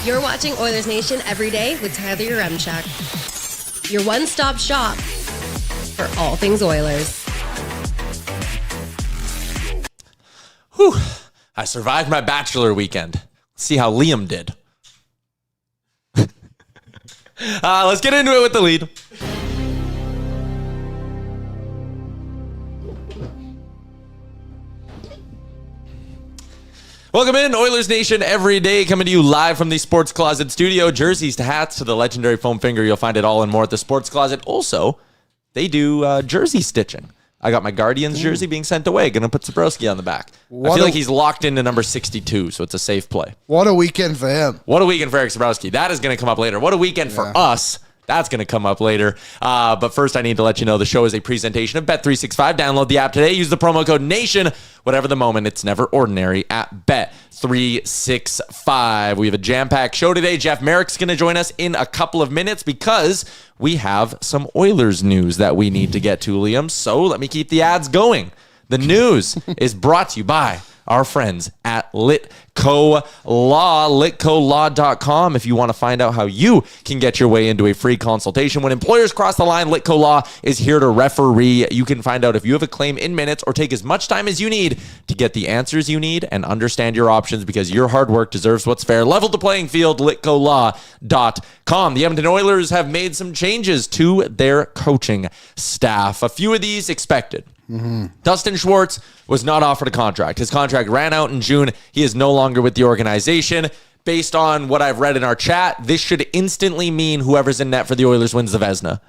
You're watching Oilers Nation Everyday with Tyler Yaremchuk. Your one-stop shop for all things Oilers. Whew. I survived my bachelor weekend. Let's see how Liam did. Let's get into it with the lead. Welcome in, Oilers Nation Everyday, coming to you live from the Sports Closet studio. Jerseys to hats to the legendary foam finger. You'll find it all and more at the Sports Closet. Also, they do jersey stitching. I got my Guardians jersey being sent away. Going to put Zabrowski on the back. I feel like he's locked into number 62, so it's a safe play. What a weekend for him. What a weekend for Eric Zabrowski. That is going to come up later. What a weekend for us. That's going to come up later. But first, I need to let you know the show is a presentation of Bet365. Download the app today. Use the promo code NATION. Whatever the moment, it's never ordinary at Bet365. We have a jam-packed show today. Jeff Marek's going to join us in a couple of minutes because we have some Oilers news that we need to get to, Liam. So let me keep the ads going. The news is brought to you by our friends at Litco Law, litcolaw.com. If you want to find out how you can get your way into a free consultation. When employers cross the line, Litco Law is here to referee. You can find out if you have a claim in minutes or take as much time as you need to get the answers you need and understand your options because your hard work deserves what's fair. Level the playing field, litcolaw.com. The Edmonton Oilers have made some changes to their coaching staff. A few of these expected. Dustin Schwartz was not offered a contract. His contract ran out in June. He is no longer with the organization. Based on what I've read in our chat, this should instantly mean whoever's in net for the Oilers wins the Vezina.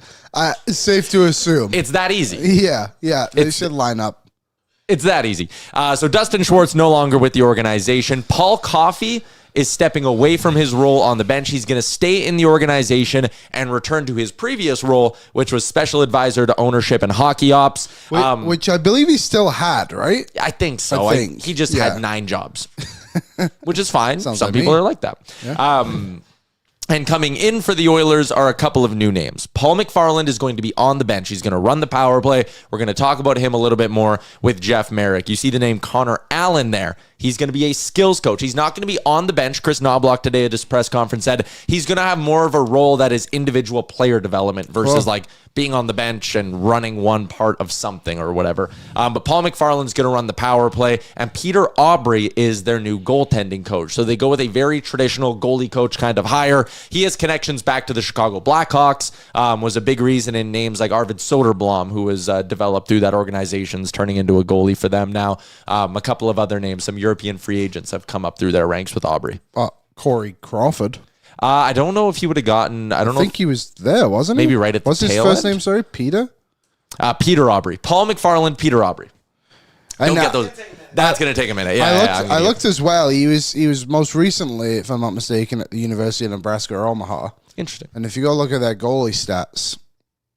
It's safe to assume. It's that easy. Yeah. They should line up. It's that easy. So Dustin Schwartz no longer with the organization. Paul Coffey is stepping away from his role on the bench. He's going to stay in the organization and return to his previous role, which was special advisor to ownership and hockey ops. Which I believe he still had, right? I think so. He just had 9 jobs, which is fine. Some like people me. are like that. Yeah. And coming in for the Oilers are a couple of new names. Paul McFarland is going to be on the bench. He's going to run the power play. We're going to talk about him a little bit more with Jeff Marek. You see the name Connor Allen there. He's going to be a skills coach. He's not going to be on the bench. Chris Knobloch today at his press conference said he's going to have more of a role that is individual player development versus like being on the bench and running one part of something or whatever. But Paul McFarland's going to run the power play, and Peter Aubry is their new goaltending coach. So they go with a very traditional goalie coach kind of hire. He has connections back to the Chicago Blackhawks, was a big reason in names like Arvid Soderblom, who was developed through that organization's turning into a goalie for them now. A couple of other names, some European free agents have come up through their ranks with Aubry. Corey Crawford. I don't know if he would have gotten... I think he was there, wasn't he? Maybe right at the tail What's his first name, sorry? Peter? Peter Aubry. Paul McFarland, Peter Aubry. Don't get those. That's going to take a minute. I looked as well. He was most recently, if I'm not mistaken, at the University of Nebraska or Omaha. Interesting. And if you go look at their goalie stats,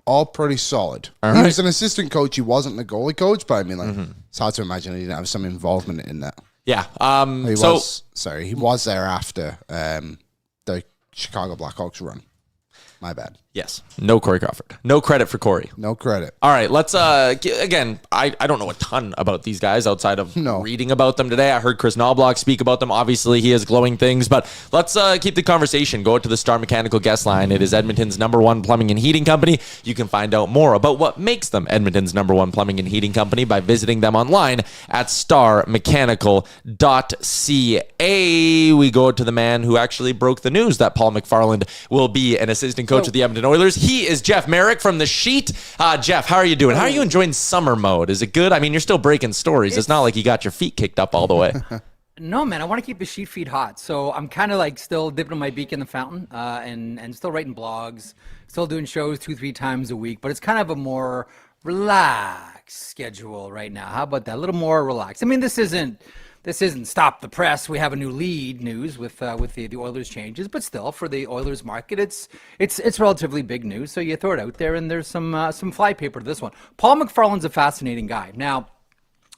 all pretty solid. All he right. was an assistant coach. He wasn't the goalie coach, but I mean, it's hard to imagine he didn't have some involvement in that. Yeah. He was there after the Chicago Blackhawks run. My bad. Yes. No Corey Crawford. No credit for Corey. No credit. All right. Let's, again, I don't know a ton about these guys outside of reading about them today. I heard Chris Knobloch speak about them. Obviously, he has glowing things, but let's keep the conversation. Go to the Star Mechanical guest line. It is Edmonton's #1 plumbing and heating company. You can find out more about what makes them Edmonton's #1 plumbing and heating company by visiting them online at starmechanical.ca. We go to the man who actually broke the news that Paul McFarland will be an assistant coach of the Edmonton Oilers. He is Jeff Marek from The Sheet. Jeff, how are you doing? How are you enjoying summer mode? Is it good? I mean, you're still breaking stories. It's not like you got your feet kicked up all the way. No, man, I want to keep the sheet feed hot. So I'm kind of like still dipping my beak in the fountain and still writing blogs, still doing shows 2-3 times a week. But it's kind of a more relaxed schedule right now. How about that? A little more relaxed. I mean, this isn't stop the press. We have a new lead news with the Oilers changes, but still for the Oilers market, it's relatively big news. So you throw it out there, and there's some fly paper to this one. Paul McFarland's a fascinating guy. Now,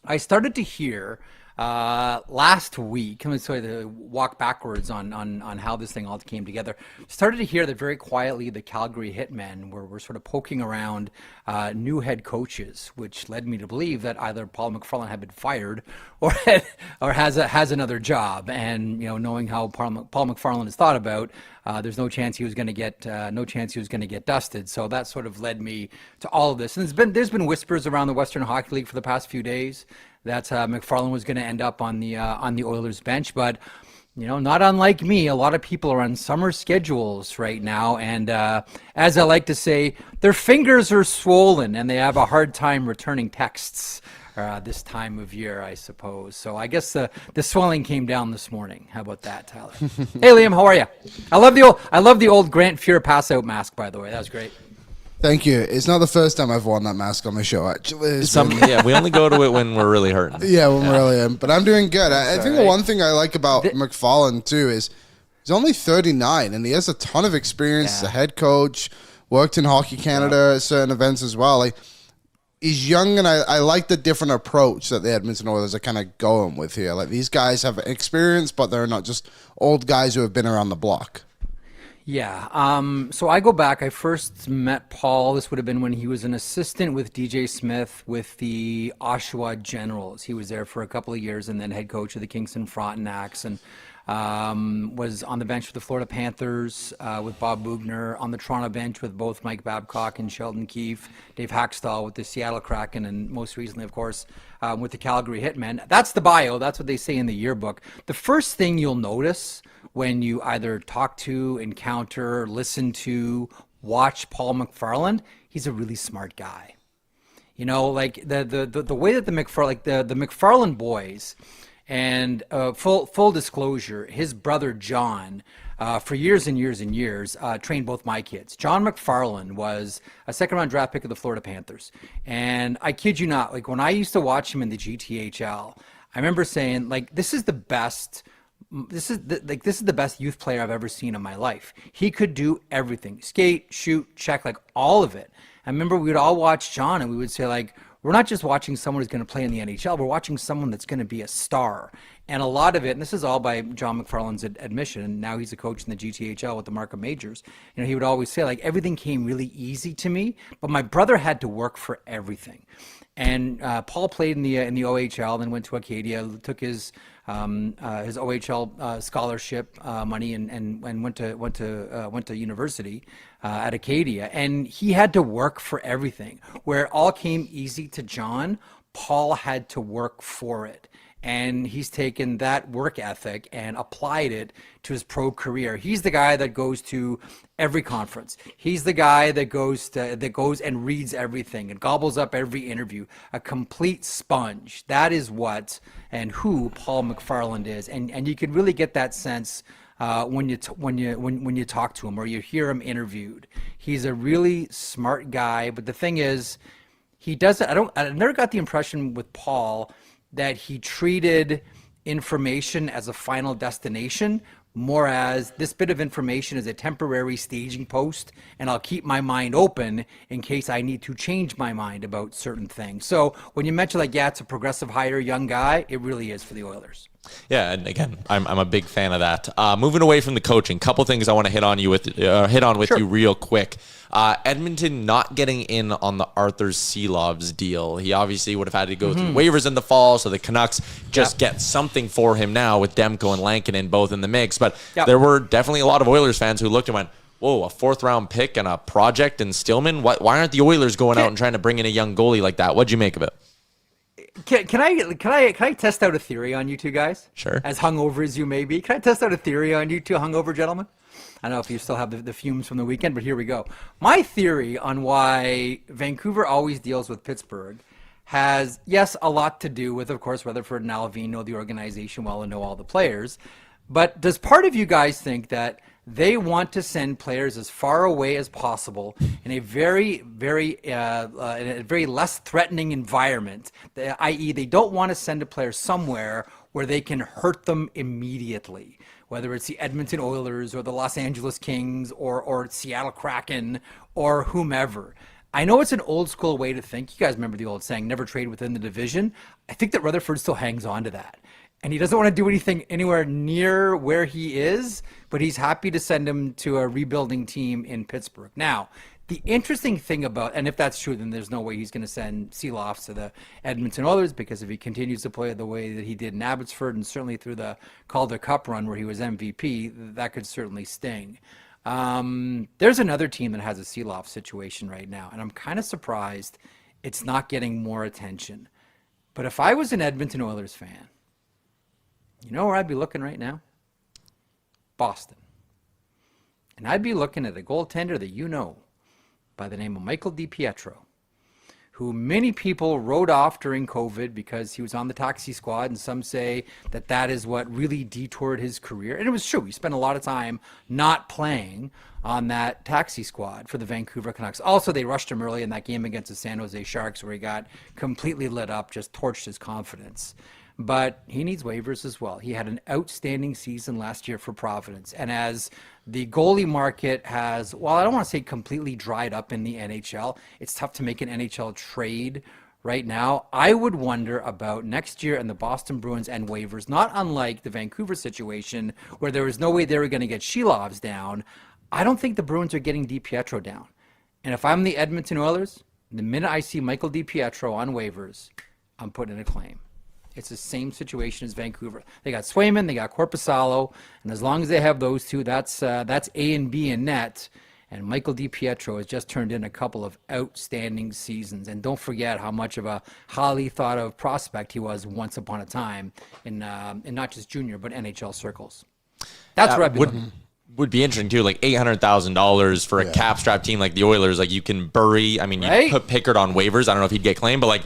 I started to hear last week, I'm going to walk backwards on how this thing all came together. Started to hear that very quietly the Calgary Hitmen were sort of poking around new head coaches, which led me to believe that either Paul McFarland had been fired or has another job. And knowing how Paul McFarland is thought about, there's no chance he was going to get dusted. So that sort of led me to all of this. And there's been whispers around the Western Hockey League for the past few days that McFarland was going to end up on the Oilers bench, but not unlike me, a lot of people are on summer schedules right now, and as I like to say, their fingers are swollen and they have a hard time returning texts this time of year, I suppose. So I guess the swelling came down this morning. How about that, Tyler? Hey, Liam, how are you? I love the old Grant Fuhr pass out mask, by the way. That was great. Thank you. It's not the first time I've worn that mask on my show, actually. We only go to it when we're really hurting. Yeah, when we're really in. But I'm doing good. I think the one thing I like about McFarland, too, is he's only 39, and he has a ton of experience as a head coach, worked in Hockey Canada at certain events as well. Like, he's young, and I like the different approach that the Edmonton Oilers are kind of going with here. Like, these guys have experience, but they're not just old guys who have been around the block. Yeah. So I go back. I first met Paul. This would have been when he was an assistant with DJ Smith with the Oshawa Generals. He was there for a couple of years and then head coach of the Kingston Frontenacs, and was on the bench with the Florida Panthers with Bob Bugner, on the Toronto bench with both Mike Babcock and Sheldon Keefe, Dave Hackstall with the Seattle Kraken, and most recently, of course, with the Calgary Hitmen. That's the bio. That's what they say in the yearbook. The first thing you'll notice when you either talk to, encounter, listen to, watch Paul McFarland, he's a really smart guy. Like the way that the McFarland boys, and full disclosure, his brother John, for years and years and years, trained both my kids. John McFarland was a second-round draft pick of the Florida Panthers, and I kid you not, like when I used to watch him in the GTHL, I remember saying, like, this is the best youth player I've ever seen in my life. He could do everything: skate, shoot, check, like all of it. I remember we would all watch John and we would say, like, we're not just watching someone who's going to play in the NHL, we're watching someone that's going to be a star. And a lot of it, and this is all by John McFarland's admission, and now he's a coach in the GTHL with the Markham Majors, he would always say, like, everything came really easy to me, but my brother had to work for everything. And Paul played in the OHL, then went to Acadia, took his OHL scholarship money, and went to university at Acadia, and he had to work for everything. Where it all came easy to John, Paul had to work for it. And he's taken that work ethic and applied it to his pro career. He's the guy that goes to every conference. He's the guy that goes and reads everything and gobbles up every interview. A complete sponge. That is what and who Paul McFarland is. And you can really get that sense when you talk to him or you hear him interviewed. He's a really smart guy. But the thing is, he doesn't. I never got the impression with Paul that he treated information as a final destination, more as this bit of information is a temporary staging post, and I'll keep my mind open in case I need to change my mind about certain things. So when you mention, like, it's a progressive hire, young guy, it really is for the Oilers. Yeah, and again, I'm a big fan of that. Moving away from the coaching, couple things I want to hit on with you real quick. Edmonton not getting in on the Arthur Seelov's deal. He obviously would have had to go through waivers in the fall, so the Canucks just get something for him now with Demko and Lankinen both in the mix. But there were definitely a lot of Oilers fans who looked and went, whoa, a fourth-round pick and a project in Stillman? Why aren't the Oilers going out and trying to bring in a young goalie like that? What'd you make of it? Can I test out a theory on you two guys? Sure. As hungover as you may be, can I test out a theory on you two hungover gentlemen? I don't know if you still have the fumes from the weekend, but here we go. My theory on why Vancouver always deals with Pittsburgh has, yes, a lot to do with, of course, Rutherford and Alvin know the organization well and know all the players. But does part of you guys think that they want to send players as far away as possible in a very less threatening environment, i.e. they don't want to send a player somewhere where they can hurt them immediately, whether it's the Edmonton Oilers or the Los Angeles Kings or Seattle Kraken or whomever. I know it's an old school way to think. You guys remember the old saying, never trade within the division. I think that Rutherford still hangs on to that. And he doesn't want to do anything anywhere near where he is, but he's happy to send him to a rebuilding team in Pittsburgh. Now, the interesting thing about, and if that's true, then there's no way he's going to send Seeloff to the Edmonton Oilers, because if he continues to play the way that he did in Abbotsford and certainly through the Calder Cup run where he was MVP, that could certainly sting. There's another team that has a Seeloff situation right now, and I'm kind of surprised it's not getting more attention. But if I was an Edmonton Oilers fan, you know where I'd be looking right now? Boston. And I'd be looking at a goaltender that you know by the name of Michael DiPietro, who many people wrote off during COVID because he was on the taxi squad, and some say that that is what really detoured his career. And it was true. He spent a lot of time not playing on that taxi squad for the Vancouver Canucks. Also, they rushed him early in that game against the San Jose Sharks where he got completely lit up, just torched his confidence. But he needs waivers as well. He had an outstanding season last year for Providence. And as the goalie market has, well, I don't want to say completely dried up in the NHL. It's tough to make an NHL trade right now. I would wonder about next year and the Boston Bruins and waivers, not unlike the Vancouver situation where there was no way they were going to get Shelovs down. I don't think the Bruins are getting DiPietro down. And if I'm the Edmonton Oilers, the minute I see Michael DiPietro on waivers, I'm putting in a claim. It's the same situation as Vancouver. They got Swayman, they got Korpisalo, and as long as they have those two, that's A and B in net. And Michael DiPietro has just turned in a couple of outstanding seasons. And don't forget how much of a highly thought of prospect he was once upon a time in not just junior, but NHL circles. That's what I'd be looking. Would be interesting too, like $800,000 for a cap strap team like the Oilers. Like you can bury, I mean, you put Pickard on waivers. I don't know if he'd get claimed, but like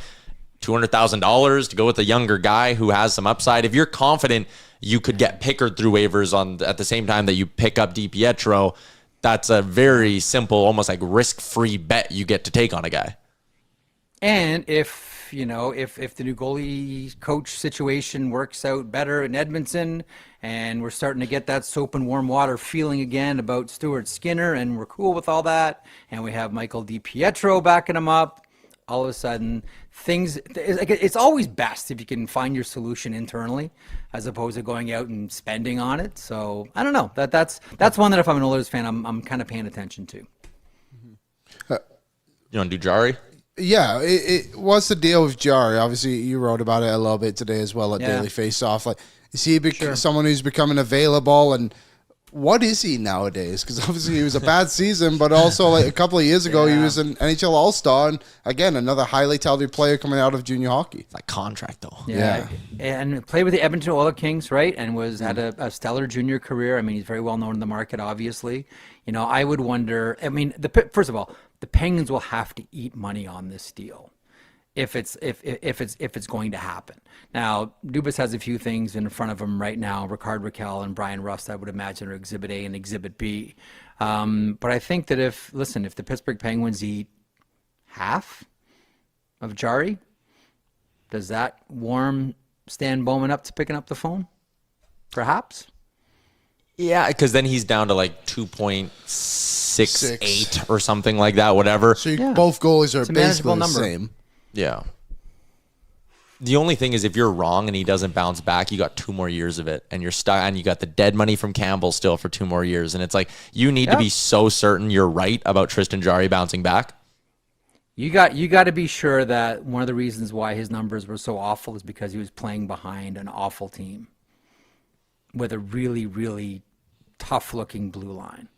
$200,000 to go with a younger guy who has some upside. If you're confident you could get Pickard through waivers at the same time that you pick up DiPietro, that's a very simple, almost like risk-free bet you get to take on a guy. And if the new goalie coach situation works out better in Edmonton and we're starting to get that soap and warm water feeling again about Stuart Skinner and we're cool with all that and we have Michael DiPietro backing him up, all of a sudden it's always best if you can find your solution internally as opposed to going out and spending on it. So I don't know, that's one that if I'm an Oilers fan, I'm kind of paying attention to. You want to do Jari? Yeah, what's the deal with Jari? Obviously, you wrote about it a little bit today as well at Daily Faceoff. Like, is he someone who's becoming available, and what is he nowadays? Because obviously he was a bad season, but also like a couple of years ago he was an NHL All-Star, and again another highly touted player coming out of junior hockey. It's like contract though. Yeah, and played with the Edmonton Oilers Kings, right? And had a stellar junior career. I mean, he's very well known in the market, obviously. I would wonder. I mean, first of all, the Penguins will have to eat money on this deal if it's going to happen. Now, Dubas has a few things in front of him right now. Rickard Rakell and Brian Rust, I would imagine, are Exhibit A and Exhibit B. But I think that if the Pittsburgh Penguins eat half of Jari, does that warm Stan Bowman up to picking up the phone? Perhaps. Yeah, because then he's down to like 2.68 or something like that, whatever. So both goalies are basically the same. Yeah. The only thing is if you're wrong and he doesn't bounce back, you got 2 more years of it and you're stuck, and you got the dead money from Campbell still for 2 more years. And it's like, you need to be so certain you're right about Tristan Jari bouncing back. You got to be sure that one of the reasons why his numbers were so awful is because he was playing behind an awful team with a really, really tough looking blue line.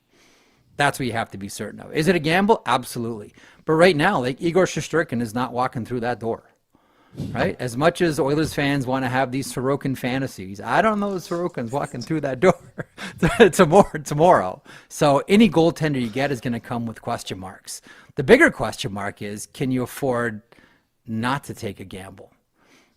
That's what you have to be certain of. Is it a gamble? Absolutely. But right now, like, Igor Shesterkin is not walking through that door, right? As much as Oilers fans want to have these Sorokin fantasies, I don't know if Sorokin's walking through that door tomorrow. So any goaltender you get is going to come with question marks. The bigger question mark is, can you afford not to take a gamble?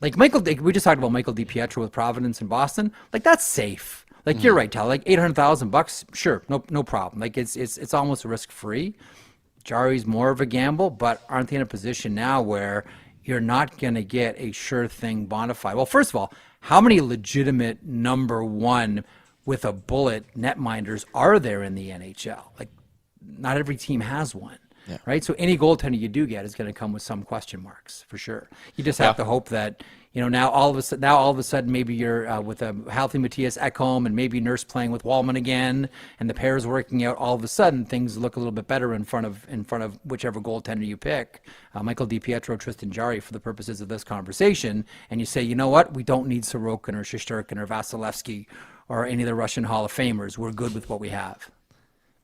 Like we just talked about Michael DiPietro with Providence and Boston. Like, that's safe. Like, you're right, Tal. Like $800,000, sure, no problem. Like, it's almost risk free. Jari's more of a gamble, but aren't they in a position now where you're not going to get a sure thing bona fide? Well, first of all, how many legitimate number one with a bullet netminders are there in the NHL? Like, not every team has one. right? So any goaltender you do get is going to come with some question marks for sure. You just have to hope that, now all of a sudden, maybe you're with a healthy Matthias Ekholm and maybe Nurse playing with Wallman again, and the pair's working out. All of a sudden, things look a little bit better in front of whichever goaltender you pick, Michael DiPietro, Tristan Jarry, for the purposes of this conversation. And you say, you know what, we don't need Sorokin or Shesterkin or Vasilevsky or any of the Russian Hall of Famers. We're good with what we have.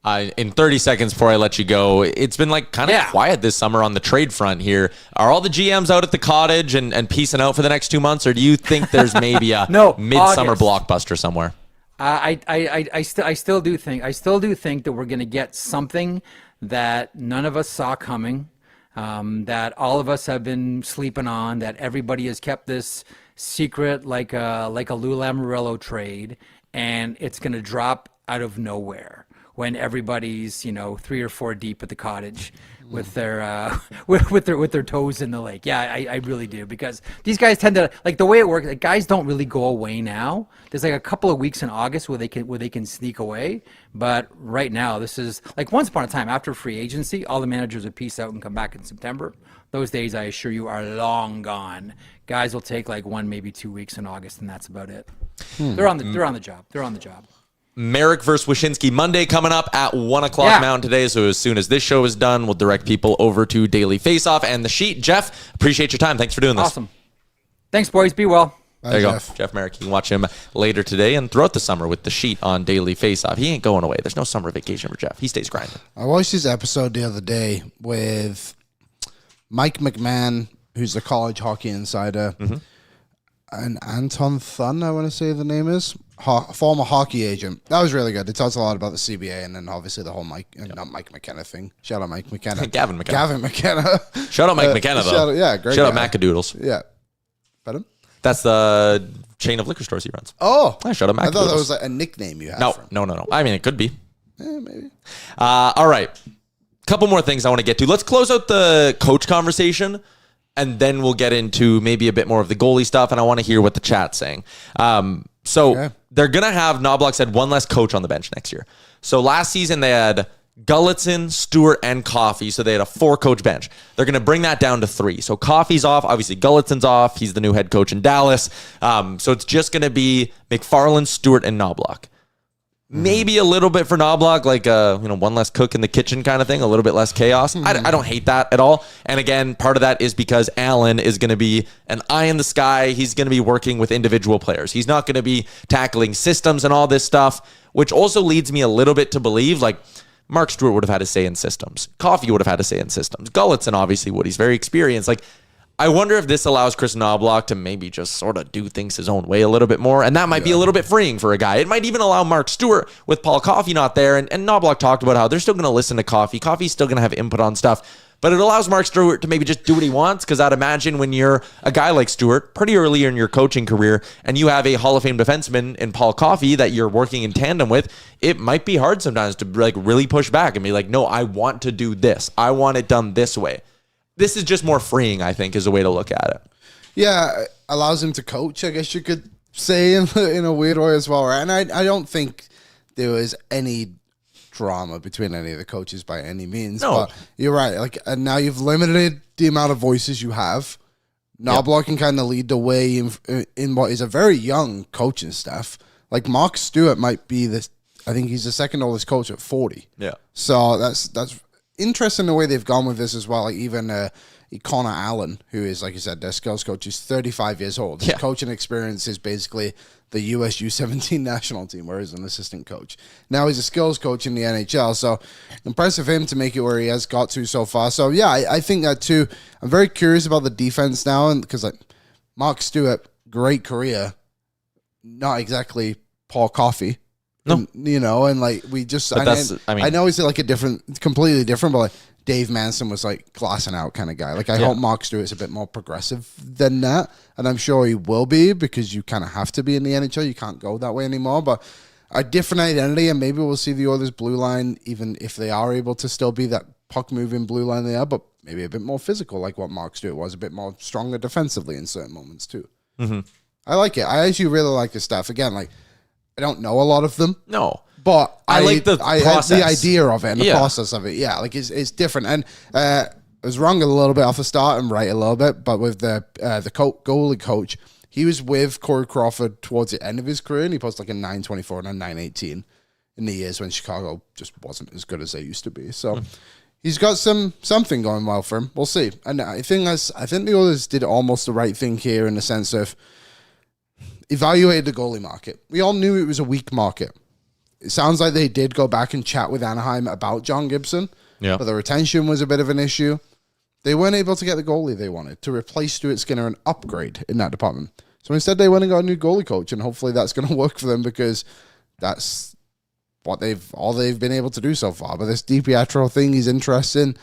In 30 seconds before I let you go, it's been kind of quiet this summer on the trade front here. Are all the GMs out at the cottage and peacing out for the next 2 months, or do you think there's maybe a midsummer blockbuster somewhere? I still do think that we're going to get something that none of us saw coming, that all of us have been sleeping on, that everybody has kept this secret like a Lou Lamoriello trade, and it's going to drop out of nowhere when everybody's 3 or 4 deep at the cottage with their with their toes in the lake. Yeah, I really do, because these guys tend to, the way it works. Guys don't really go away now. There's a couple of weeks in August where they can sneak away, but right now this is once upon a time after free agency, all the managers would peace out and come back in September. Those days, I assure you, are long gone. Guys will take 1, maybe 2 weeks in August, and that's about it. They're on the job. Marek versus Wyshynski Monday coming up at 1 o'clock Mountain today. So as soon as this show is done, we'll direct people over to Daily Faceoff and the Sheet. Jeff, appreciate your time. Thanks for doing this. Awesome. Thanks, boys. Be well. There you go. Jeff Marek. You can watch him later today and throughout the summer with the Sheet on Daily Faceoff. He ain't going away. There's no summer vacation for Jeff. He stays grinding. I watched his episode the other day with Mike McMahon, who's the college hockey insider, and Anton Thun, I want to say the name is, former hockey agent. That was really good. It talks a lot about the CBA, and then obviously the whole not Mike McKenna thing. Shout out Mike McKenna. Gavin McKenna. Gavin McKenna. Shout out Mike McKenna, though. Great Shout guy. out Macadoodles. Yeah. Pardon? That's the chain of liquor stores he runs. Oh. Shout out Macadoodles. I thought that was a nickname you had. No. I mean, it could be. Yeah, maybe. All right. Couple more things I want to get to. Let's close out the coach conversation, and then we'll get into maybe a bit more of the goalie stuff, and I want to hear what the chat's saying. They're going to have, Knobloch said, one less coach on the bench next year. So last season they had Gulutzan, Stuart, and Coffey, so they had a 4-coach bench. They're going to bring that down to 3. So Coffey's off. Obviously, Gulutzan's off. He's the new head coach in Dallas. So it's just going to be McFarland, Stuart, and Knobloch. Maybe a little bit for Knobloch, one less cook in the kitchen kind of thing, a little bit less chaos. I don't hate that at all. And again, part of that is because Allen is going to be an eye in the sky. He's going to be working with individual players. He's not going to be tackling systems and all this stuff, which also leads me a little bit to believe, Mark Stuart would have had a say in systems. Coffey would have had a say in systems. Gulutzan obviously would. He's very experienced. I wonder if this allows Chris Knobloch to maybe just sort of do things his own way a little bit more, and that might be a little bit freeing for a guy. It might even allow Mark Stuart, with Paul Coffey not there, and Knobloch talked about how they're still going to listen to Coffey. Coffey's still going to have input on stuff, but it allows Mark Stuart to maybe just do what he wants, because I'd imagine when you're a guy like Stuart, pretty early in your coaching career, and you have a Hall of Fame defenseman in Paul Coffey that you're working in tandem with, it might be hard sometimes to really push back and be like, no, I want to do this. I want it done this way. This is just more freeing, I think, is a way to look at it. Yeah, allows him to coach, I guess you could say, in a weird way as well, right? And I don't think there was any drama between any of the coaches by any means. No. But you're right. And now you've limited the amount of voices you have. Knobloch can kind of lead the way in what is a very young coaching staff. Mark Stuart might be I think he's the second oldest coach at 40. Yeah. So that's interesting the way they've gone with this as well. Even Connor Allen, who is, like you said, their skills coach, is 35 years old. His coaching experience is basically the US U17 national team, where he's an assistant coach. Now he's a skills coach in the NHL, so impressive of him to make it where he has got to so far. So, yeah, I think that too. I'm very curious about the defense now, because Mark Stuart, great career, not exactly Paul Coffey. No. We just, I know he's completely different, but Dave Manson was glassing out kind of guy. I hope Mark Stewart's a bit more progressive than that, and I'm sure he will be, because you kind of have to be in the NHL. You can't go that way anymore, but a different identity, and maybe we'll see the Oilers blue line, even if they are able to still be that puck-moving blue line they are, but maybe a bit more physical, like what Mark Stuart was, a bit more stronger defensively in certain moments too. I like it. I actually really like this stuff. Again, I don't know a lot of them. No. But I like the process. the idea of it and the process of it. Yeah, like it's different. And I was wrong a little bit off the start and right a little bit. But with the goalie coach, he was with Corey Crawford towards the end of his career, and he posted like a 9.24 and a 9.18 in the years when Chicago just wasn't as good as they used to be. So he's got something going well for him. We'll see. And I think the Oilers did almost the right thing here in the sense of evaluated the goalie market. We all knew it was a weak market. It sounds like they did go back and chat with Anaheim about John Gibson, but the retention was a bit of an issue. They weren't able to get the goalie they wanted to replace Stuart Skinner and upgrade in that department. So instead, they went and got a new goalie coach, and hopefully that's going to work for them because that's what they've been able to do so far. But this DiPietro thing is interesting.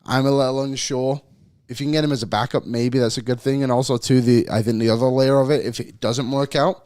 I'm a little unsure. If you can get him as a backup, maybe that's a good thing. And also, too, I think the other layer of it, if it doesn't work out,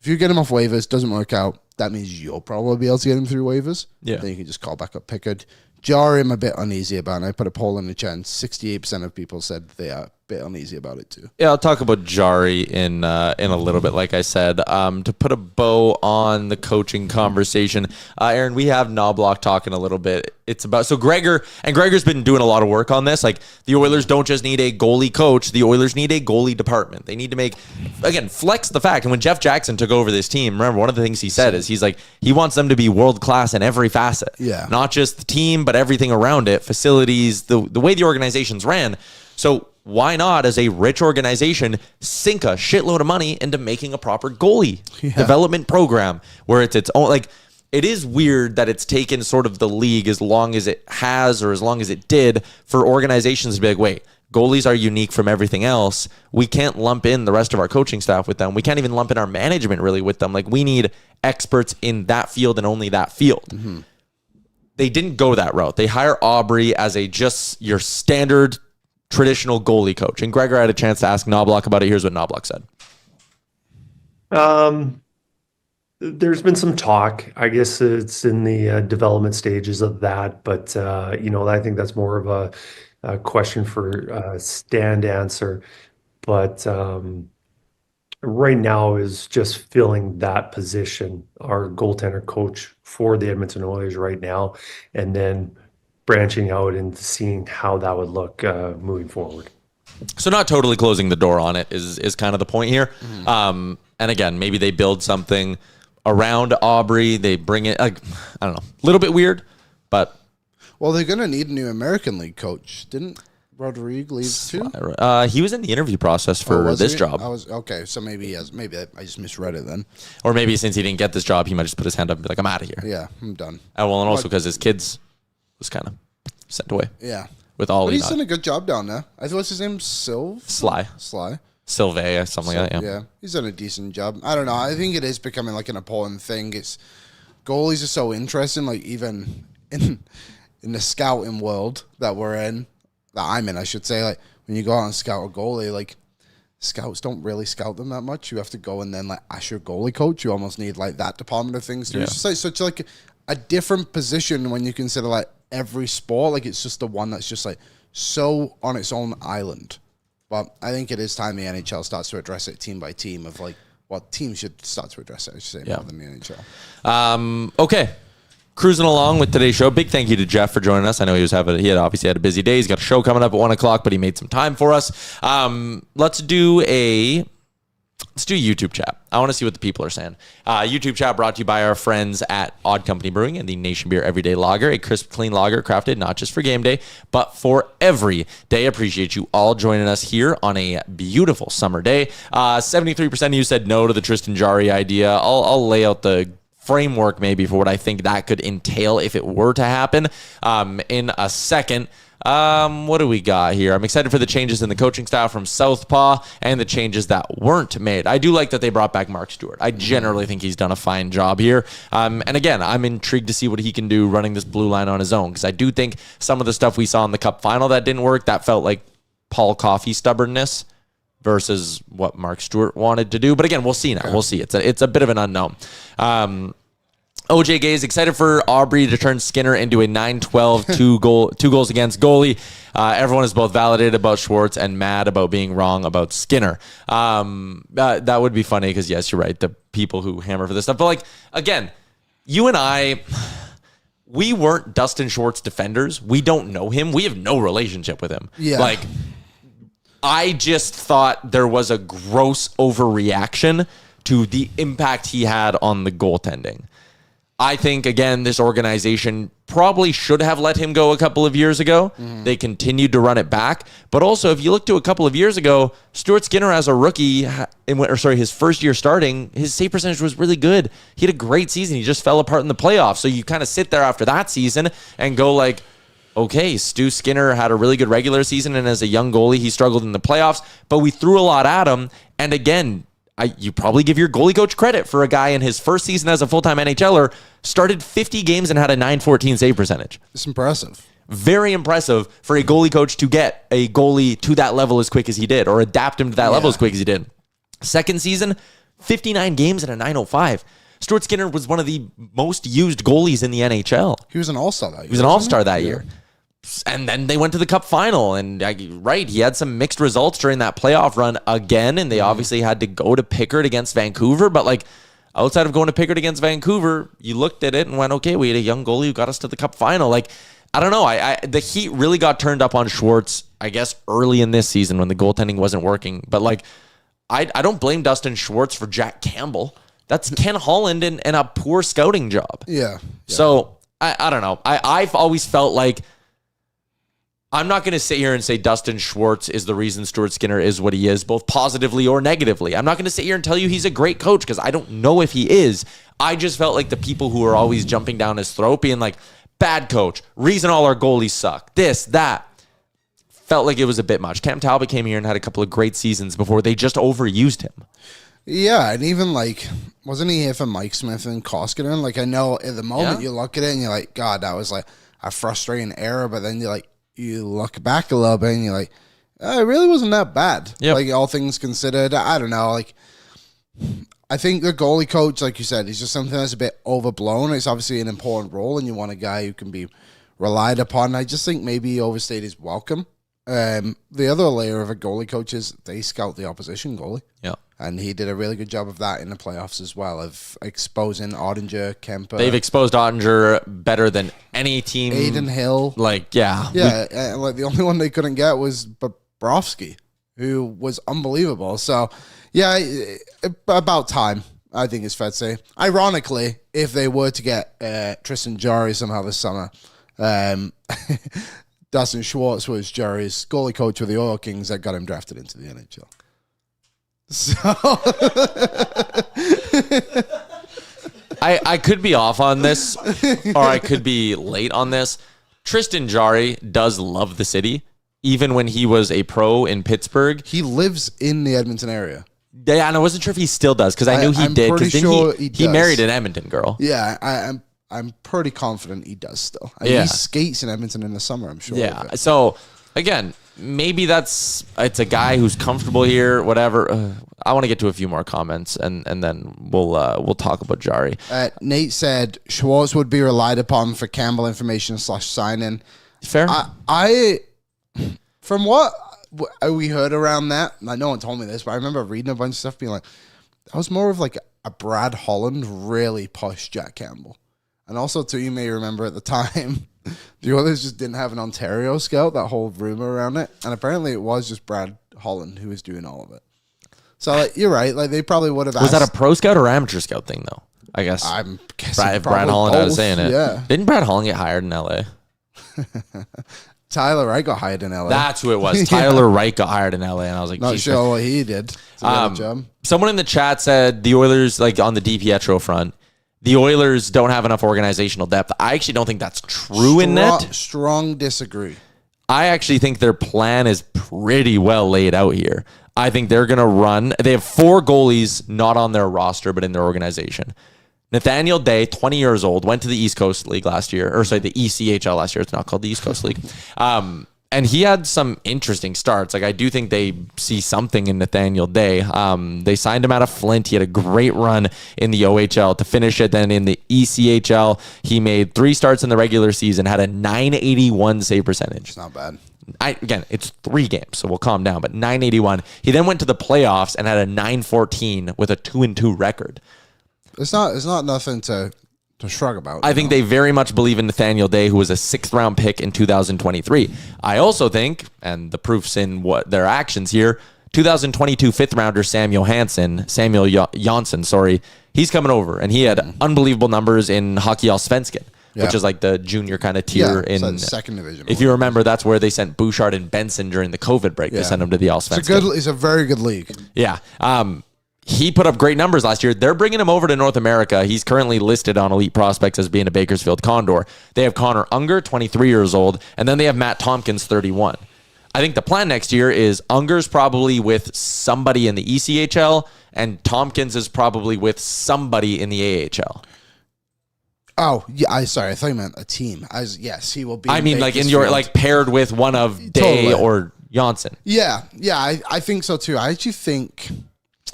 if you get him off waivers, doesn't work out, that means you'll probably be able to get him through waivers. Yeah. Then you can just call back up Pickard. Jari, I'm a bit uneasy about, and I put a poll in the chat, and 68% of people said they are a bit uneasy about it too. Yeah, I'll talk about Jari in a little bit, like I said. To put a bow on the coaching conversation, Aaron, we have Knobloch talking a little bit. It's about, so Gregor's been doing a lot of work on this. Like, the Oilers don't just need a goalie coach, the Oilers need a goalie department. They need to flex the fact. And when Jeff Jackson took over this team, remember, one of the things he said is he wants them to be world-class in every facet. Yeah. Not just the team, but everything around it, facilities, the way the organization's ran. So why not, as a rich organization, sink a shitload of money into making a proper goalie development program where it's its own, like, it is weird that it's taken sort of the league as long as it has, or as long as it did, for organizations to be like, wait, goalies are unique from everything else. We can't lump in the rest of our coaching staff with them. We can't even lump in our management really with them. Like, we need experts in that field and only that field. Mm-hmm. They didn't go that route. They hire Aubrey as just your standard traditional goalie coach. And Gregor had a chance to ask Knobloch about it. Here's what Knobloch said. There's been some talk. I guess it's in the development stages of that, but I think that's more of a question for Stan to answer. But right now is just filling that position, our goaltender coach for the Edmonton Oilers right now, and then branching out and seeing how that would look moving forward. So not totally closing the door on it is kind of the point here. Mm-hmm. And again, maybe they build something around Aubrey. They bring it, I don't know, a little bit weird, but. Well, they're going to need a new American League coach. Didn't Rodrigue leave too? He was in the interview process for this job. Okay, so maybe I just misread it then. Or maybe since he didn't get this job, he might just put his hand up and be like, I'm out of here. Yeah, I'm done. And also because his kids was kind of sent away. Yeah. With all, but he's done a good job down there. I thought what's his name? Sly. Sylvain, something like that, yeah. He's done a decent job. I don't know. I think it is becoming like an important thing. Goalies are so interesting, like even in the scouting world that I'm in, I should say, like when you go out and scout a goalie, like scouts don't really scout them that much. You have to go and then like ask your goalie coach. You almost need like that department of things too. Yeah. It's just like such like a different position when you consider like every sport. Like it's just the one that's just like so on its own island. But I think it is time the NHL starts to address it team by team of like what teams should start to address it, I should say, more than the NHL. Okay. Cruising along with today's show. Big thank you to Jeff for joining us. I know he had obviously had a busy day. He's got a show coming up at 1:00, but he made some time for us. Let's do a YouTube chat. I want to see what the people are saying. YouTube chat brought to you by our friends at Odd Company Brewing and the Nation Beer Everyday Lager, a crisp, clean lager crafted not just for game day, but for every day. Appreciate you all joining us here on a beautiful summer day. 73% of you said no to the Tristan Jarry idea. I'll lay out the framework maybe for what I think that could entail if it were to happen in a second. What do we got here? I'm excited for the changes in the coaching staff from Southpaw and the changes that weren't made. I do like that they brought back Mark Stuart. I generally think he's done a fine job here. And again, I'm intrigued to see what he can do running this blue line on his own, because I do think some of the stuff we saw in the Cup final that didn't work, that felt like Paul Coffey stubbornness versus what Mark Stuart wanted to do. But again, we'll see now. We'll see. It's a bit of an unknown. OJ Gay is excited for Aubrey to turn Skinner into a 9-12, two goals against goalie. Everyone is both validated about Schwartz and mad about being wrong about Skinner. That would be funny because, yes, you're right, the people who hammer for this stuff. But, like, again, you and I, we weren't Dustin Schwartz defenders. We don't know him. We have no relationship with him. Yeah. Like, I just thought there was a gross overreaction to the impact he had on the goaltending. I think, again, this organization probably should have let him go a couple of years ago. They continued to run it back. But also, if you look to a couple of years ago, Stuart Skinner as a rookie, his first year starting, his save percentage was really good. He had a great season. He just fell apart in the playoffs. So you kind of sit there after that season and go like, okay, Stu Skinner had a really good regular season, and as a young goalie, he struggled in the playoffs. But we threw a lot at him. And again, you probably give your goalie coach credit for a guy in his first season as a full-time NHLer, started 50 games and had a .914 save percentage. It's impressive. Very impressive for a goalie coach to get a goalie to that level as quick as he did, or adapt him to that level as quick as he did. Second season, 59 games and a .905. Stuart Skinner was one of the most used goalies in the NHL. He was an all-star that year. He was an all-star that year. And then they went to the Cup final, and he had some mixed results during that playoff run again, and they obviously had to go to Pickard against Vancouver, but like outside of going to Pickard against Vancouver, you looked at it and went, okay, we had a young goalie who got us to the Cup final. Like, I don't know. The heat really got turned up on Schwartz, I guess, early in this season when the goaltending wasn't working. But like, I don't blame Dustin Schwartz for Jack Campbell. That's Ken Holland and a poor scouting job. Yeah. So I don't know. I've always felt like I'm not going to sit here and say Dustin Schwartz is the reason Stuart Skinner is what he is, both positively or negatively. I'm not going to sit here and tell you he's a great coach because I don't know if he is. I just felt like the people who are always jumping down his throat being like, bad coach, reason all our goalies suck, this, that, felt like it was a bit much. Cam Talbot came here and had a couple of great seasons before they just overused him. Yeah, and even like, wasn't he here for Mike Smith and Koskinen? Like, I know at the moment you look at it and you're like, God, that was like a frustrating error, but then you're like, you look back a little bit and you're like, it really wasn't that bad. Yep. Like, all things considered, I don't know. Like, I think the goalie coach, like you said, is just something that's a bit overblown. It's obviously an important role, and you want a guy who can be relied upon. I just think maybe he overstayed his welcome. The other layer of a goalie coach is they scout the opposition goalie. Yeah. And he did a really good job of that in the playoffs as well, of exposing Ottinger, Kemper. They've exposed Ottinger better than any team. Aiden Hill. Like, yeah. Yeah, like the only one they couldn't get was Bobrovsky, who was unbelievable. So, yeah, about time, I think it's fair to say. Ironically, if they were to get Tristan Jarry somehow this summer, Dustin Schwartz was Jarry's goalie coach with the Oil Kings that got him drafted into the NHL. So I could be off on this, or I could be late on this. Tristan Jarry does love the city, even when he was a pro in Pittsburgh. He lives in the Edmonton area. Yeah, and I wasn't sure if he still does, because I knew he did. Because sure he married an Edmonton girl. Yeah, I'm pretty confident he does still. Yeah. He skates in Edmonton in the summer, I'm sure. Yeah. So again, maybe it's a guy who's comfortable here, whatever. I want to get to a few more comments, and then we'll talk about Jarry. Nate said Schwartz would be relied upon for Campbell information / sign-in. Fair. I from what we heard around that, like, no one told me this, but I remember reading a bunch of stuff being like, that was more of like a Brad Holland really pushed Jack Campbell. And also, too, you may remember at the time, the Oilers just didn't have an Ontario scout, that whole rumor around it. And apparently it was just Brad Holland who was doing all of it. So, like, you're right. Like, they probably would have asked. Was that a pro scout or amateur scout thing, though? I guess. I'm guessing Brad Holland both. was saying it. Yeah. Didn't Brad Holland get hired in LA? Tyler Wright got hired in LA. That's who it was. Tyler Wright got hired in LA, and I was like, not sure what he did. Job. Someone in the chat said the Oilers, like on the DiPietro front, the Oilers don't have enough organizational depth. I actually don't think that's true in net. Strong disagree. I actually think their plan is pretty well laid out here. I think they're going to run. They have 4 goalies not on their roster, but in their organization. Nathaniel Day, 20 years old, went to the East Coast League last year, or sorry, the ECHL last year. It's not called the East Coast League. And he had some interesting starts. Like, I do think they see something in Nathaniel Day. They signed him out of Flint. He had a great run in the OHL to finish it. Then in the ECHL, he made 3 starts in the regular season, had a .981 save percentage. It's not bad. Again, it's 3 games, so we'll calm down. But .981. He then went to the playoffs and had a .914 with a 2-2 record. It's not nothing to to shrug about. I think they very much believe in Nathaniel Day, who was a 6th-round pick in 2023. I also think, and the proof's in what their actions here, 2022 5th-rounder Samuel Janssen, he's coming over, and he had unbelievable numbers in Hockey Allsvenskan, which is like the junior kind of tier in so second division. If you remember, that's where they sent Bouchard and Benson during the COVID break to send them to the Allsvenskan. It's a very good league. Yeah. He put up great numbers last year. They're bringing him over to North America. He's currently listed on Elite Prospects as being a Bakersfield Condor. They have Connor Unger, 23 years old, and then they have Matt Tompkins, 31. I think the plan next year is Unger's probably with somebody in the ECHL, and Tompkins is probably with somebody in the AHL. Oh, yeah. I thought you meant a team. Yes, he will be. I mean, like in your paired with one of Day or Janssen. Yeah. I think so too. I actually think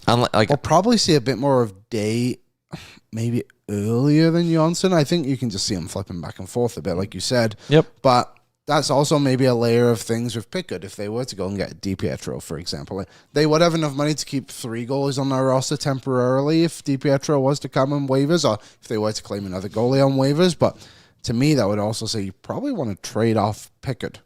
we'll probably see a bit more of Day, maybe earlier than Janssen. I think you can just see him flipping back and forth a bit, like you said. Yep. But that's also maybe a layer of things with Pickard. If they were to go and get DiPietro, for example, they would have enough money to keep 3 goalies on their roster temporarily if DiPietro was to come on waivers, or if they were to claim another goalie on waivers. But to me, that would also say you probably want to trade off Pickard.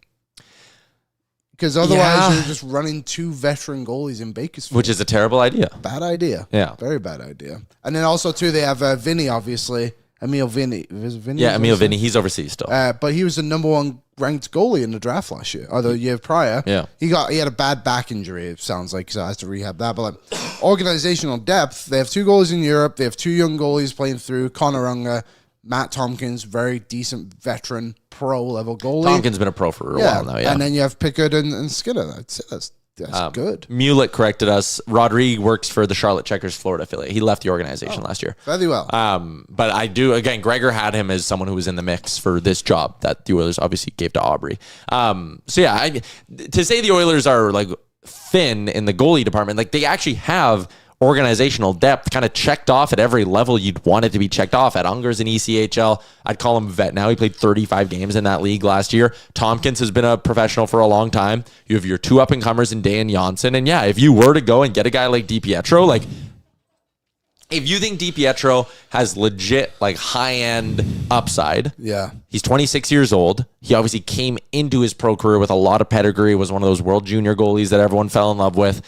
Because otherwise you're just running 2 veteran goalies in Bakersfield. Which is a terrible idea. Bad idea. Yeah. Very bad idea. And then also, too, they have Vinny, obviously. Emil Vinny. Emil Vinny. He's overseas still. But he was the number 1 ranked goalie in the draft last year, or the year prior. Yeah. He had a bad back injury, it sounds like, so I has to rehab that. But organizational depth, they have 2 goalies in Europe. They have 2 young goalies playing through. Connor Unger, Matt Tompkins, very decent veteran pro-level goalie. Tompkins been a pro for a while now, yeah. And then you have Pickard and Skinner. That's good. Mulet corrected us. Rodrigue works for the Charlotte Checkers Florida affiliate. He left the organization last year. Very well. But I do, again, Gregor had him as someone who was in the mix for this job that the Oilers obviously gave to Aubrey. To say the Oilers are like thin in the goalie department, like they actually have organizational depth kind of checked off at every level you'd want it to be checked off at. Unger's an ECHL. I'd call him a vet now. He played 35 games in that league last year. Tompkins has been a professional for a long time. You have your 2 up-and-comers in Day and Janssen. And yeah, if you were to go and get a guy like DiPietro, like if you think DiPietro has legit like high-end upside, he's 26 years old. He obviously came into his pro career with a lot of pedigree, was one of those world junior goalies that everyone fell in love with.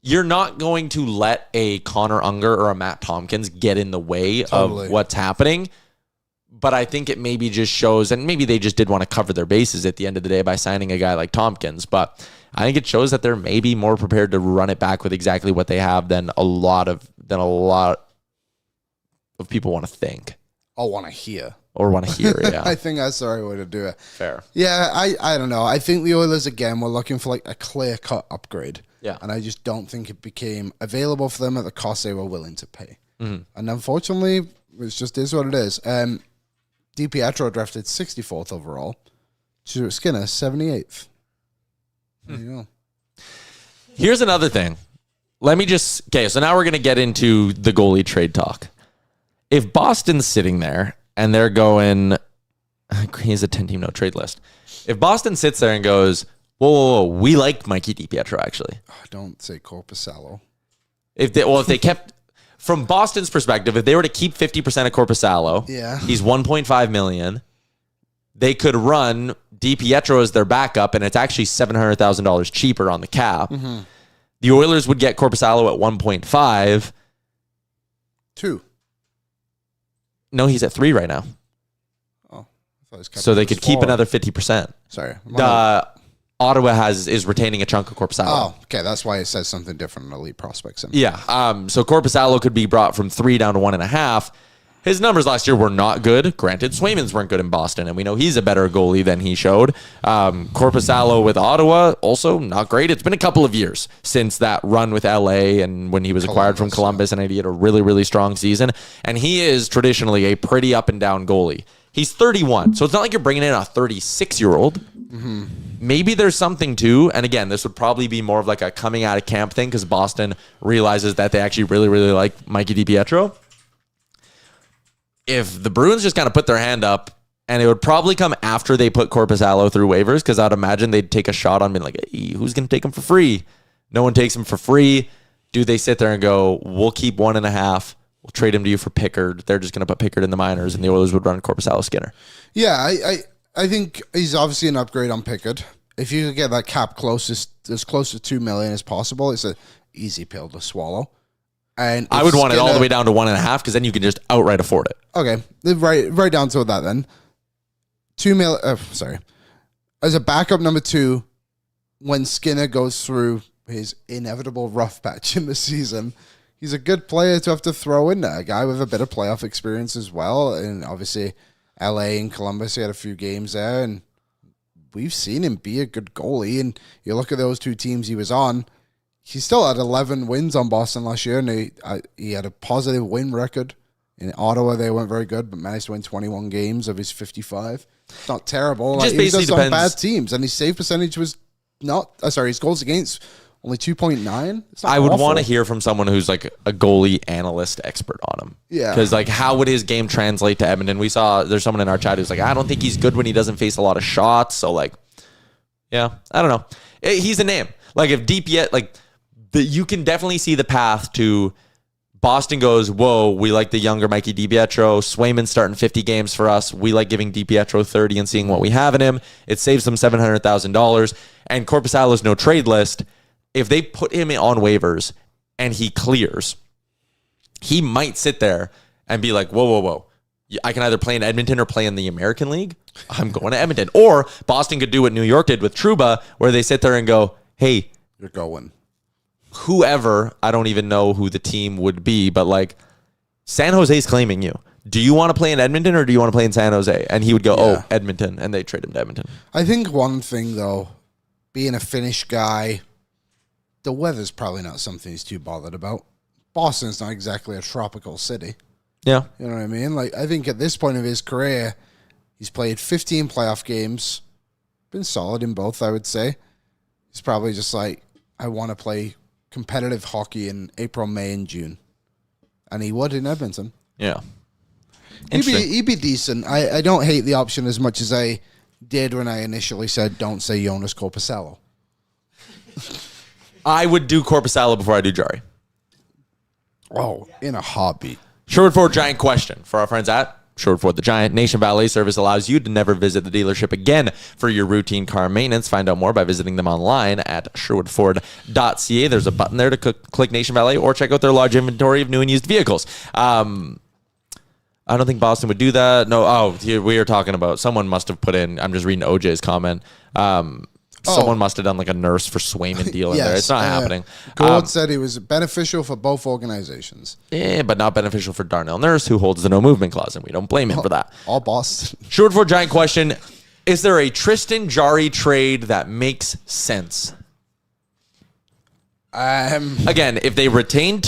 You're not going to let a Connor Unger or a Matt Tompkins get in the way of what's happening. But I think it maybe just shows, and maybe they just did want to cover their bases at the end of the day by signing a guy like Tompkins. But I think it shows that they're maybe more prepared to run it back with exactly what they have than a lot of people want to think. Or want to hear. Yeah. I think that's the right way to do it. Fair. Yeah, I don't know. I think the Oilers, again, were looking for like a clear-cut upgrade. Yeah. And I just don't think it became available for them at the cost they were willing to pay. Mm-hmm. And unfortunately, it just is what it is. DiPietro drafted 64th overall. Stuart Skinner, 78th. There you go. Here's another thing. So now we're going to get into the goalie trade talk. If Boston's sitting there and they're going, here's a 10-team no trade list. If Boston sits there and goes, whoa, we like Mikey DiPietro, actually. Don't say Korpisalo. If they kept, from Boston's perspective, if they were to keep 50% of Korpisalo, he's $1.5 million. They could run DiPietro as their backup, and it's actually $700,000 cheaper on the cap. Mm-hmm. The Oilers would get Korpisalo at 1.5. 2. No, he's at 3 right now. Oh, so they could keep another 50%. Sorry. Ottawa is retaining a chunk of Korpisalo. Oh, okay. That's why it says something different in Elite Prospects. Yeah. So Korpisalo could be brought from 3 down to 1.5. His numbers last year were not good. Granted, Swayman's weren't good in Boston, and we know he's a better goalie than he showed. Korpisalo with Ottawa, also not great. It's been a couple of years since that run with LA and when he was acquired from Columbus, and he had a really, really strong season. And he is traditionally a pretty up-and-down goalie. He's 31, so it's not like you're bringing in a 36-year-old. Mm-hmm. Maybe there's something to, and again, this would probably be more of like a coming out of camp thing because Boston realizes that they actually really, really like Mikey DiPietro. If the Bruins just kind of put their hand up, and it would probably come after they put Korpisalo through waivers, because I'd imagine they'd take a shot on being like, hey, who's going to take him for free? No one takes him for free. Do they sit there and go, we'll keep 1.5, we'll trade him to you for Pickard. They're just going to put Pickard in the minors, and the Oilers would run Korpisalo Skinner. Yeah, I think he's obviously an upgrade on Pickard. If you could get that cap as close to $2 million as possible, it's an easy pill to swallow. And I would want it all the way down to 1.5 because then you can just outright afford it. Okay, right down to that then. $2 million. Sorry, as a backup number 2, when Skinner goes through his inevitable rough patch in the season, he's a good player to have to throw in there. A guy with a bit of playoff experience as well, and obviously LA and Columbus, he had a few games there, and we've seen him be a good goalie. And you look at those 2 teams he was on. He still had 11 wins on Boston last year, and he had a positive win record. In Ottawa, they weren't very good, but managed to win 21 games of his 55. It's not terrible. Just he was basically just on depends. bad teams, and his save percentage was his goals against only 2.9. I would want to hear from someone who's like a goalie analyst expert on him. Yeah. Because like, how would his game translate to Edmonton? We saw there's someone in our chat who's like, I don't think he's good when he doesn't face a lot of shots. So like, yeah, I don't know. He's a name. Like if DPS, you can definitely see the path to Boston goes, whoa, we like the younger Mikey DiPietro. Swayman's starting 50 games for us. We like giving DiPietro 30 and seeing what we have in him. It saves them $700,000. And Korpisalo's no trade list. If they put him on waivers and he clears, he might sit there and be like, whoa. I can either play in Edmonton or play in the American League. I'm going to Edmonton. Or Boston could do what New York did with Trouba, where they sit there and go, hey, you're going. Whoever, I don't even know who the team would be, but like San Jose's claiming you. Do you want to play in Edmonton or do you want to play in San Jose? And he would go, oh, Edmonton. And they trade him to Edmonton. I think one thing, though, being a Finnish guy, the weather's probably not something he's too bothered about. Boston's not exactly a tropical city. Yeah. You know what I mean? Like, I think at this point of his career, he's played 15 playoff games. Been solid in both, I would say. He's probably just like, I want to play competitive hockey in April, May, and June. And he would in Edmonton. Yeah. He'd be decent. I don't hate the option as much as I did when I initially said, don't say Jonas Korpisalo. I would do Korpisalo before I do Jari. Oh, in a heartbeat. Sherwood Ford Giant question for our friends at Sherwood Ford the Giant. Nation Valet service allows you to never visit the dealership again for your routine car maintenance. Find out more by visiting them online at sherwoodford.ca. There's a button there to click Nation Valet or check out their large inventory of new and used vehicles. I don't think Boston would do that. No. We are talking about someone must have put in. I'm just reading OJ's comment. Someone must have done like a nurse for Swayman deal in there. It's not happening. Gould said he was beneficial for both organizations. Yeah, but not beneficial for Darnell Nurse, who holds the no movement clause, and we don't blame him for that. All Boston. Sherwood Ford Giant question: is there a Tristan Jarry trade that makes sense? Again, if they retain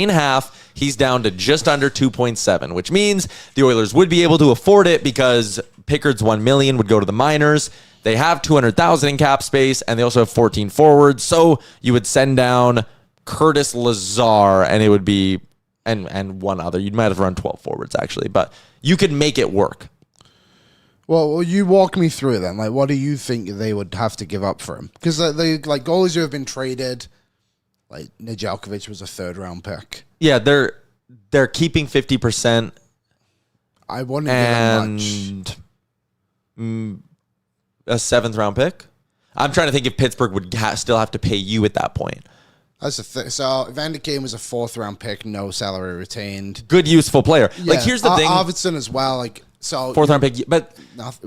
half, he's down to just under 2.7, which means the Oilers would be able to afford it because Pickard's $1 million would go to the minors. They have $200,000 in cap space, and they also have 14 forwards. So you would send down Curtis Lazar, and it would be and one other. You might have run 12 forwards actually, but you could make it work. Well, you walk me through it then. Like, what do you think they would have to give up for him? Because they like goalies who have been traded, like Nedeljkovic was a 3rd-round pick. Yeah, they're keeping 50%. I wouldn't give him much. A 7th-round pick. I'm trying to think if Pittsburgh would still have to pay you at that point. That's so Van de Kane was a 4th-round pick, no salary retained. Good, useful player. Yeah. Like here's the thing. Arvidsson as well. Like so, 4th-round pick, but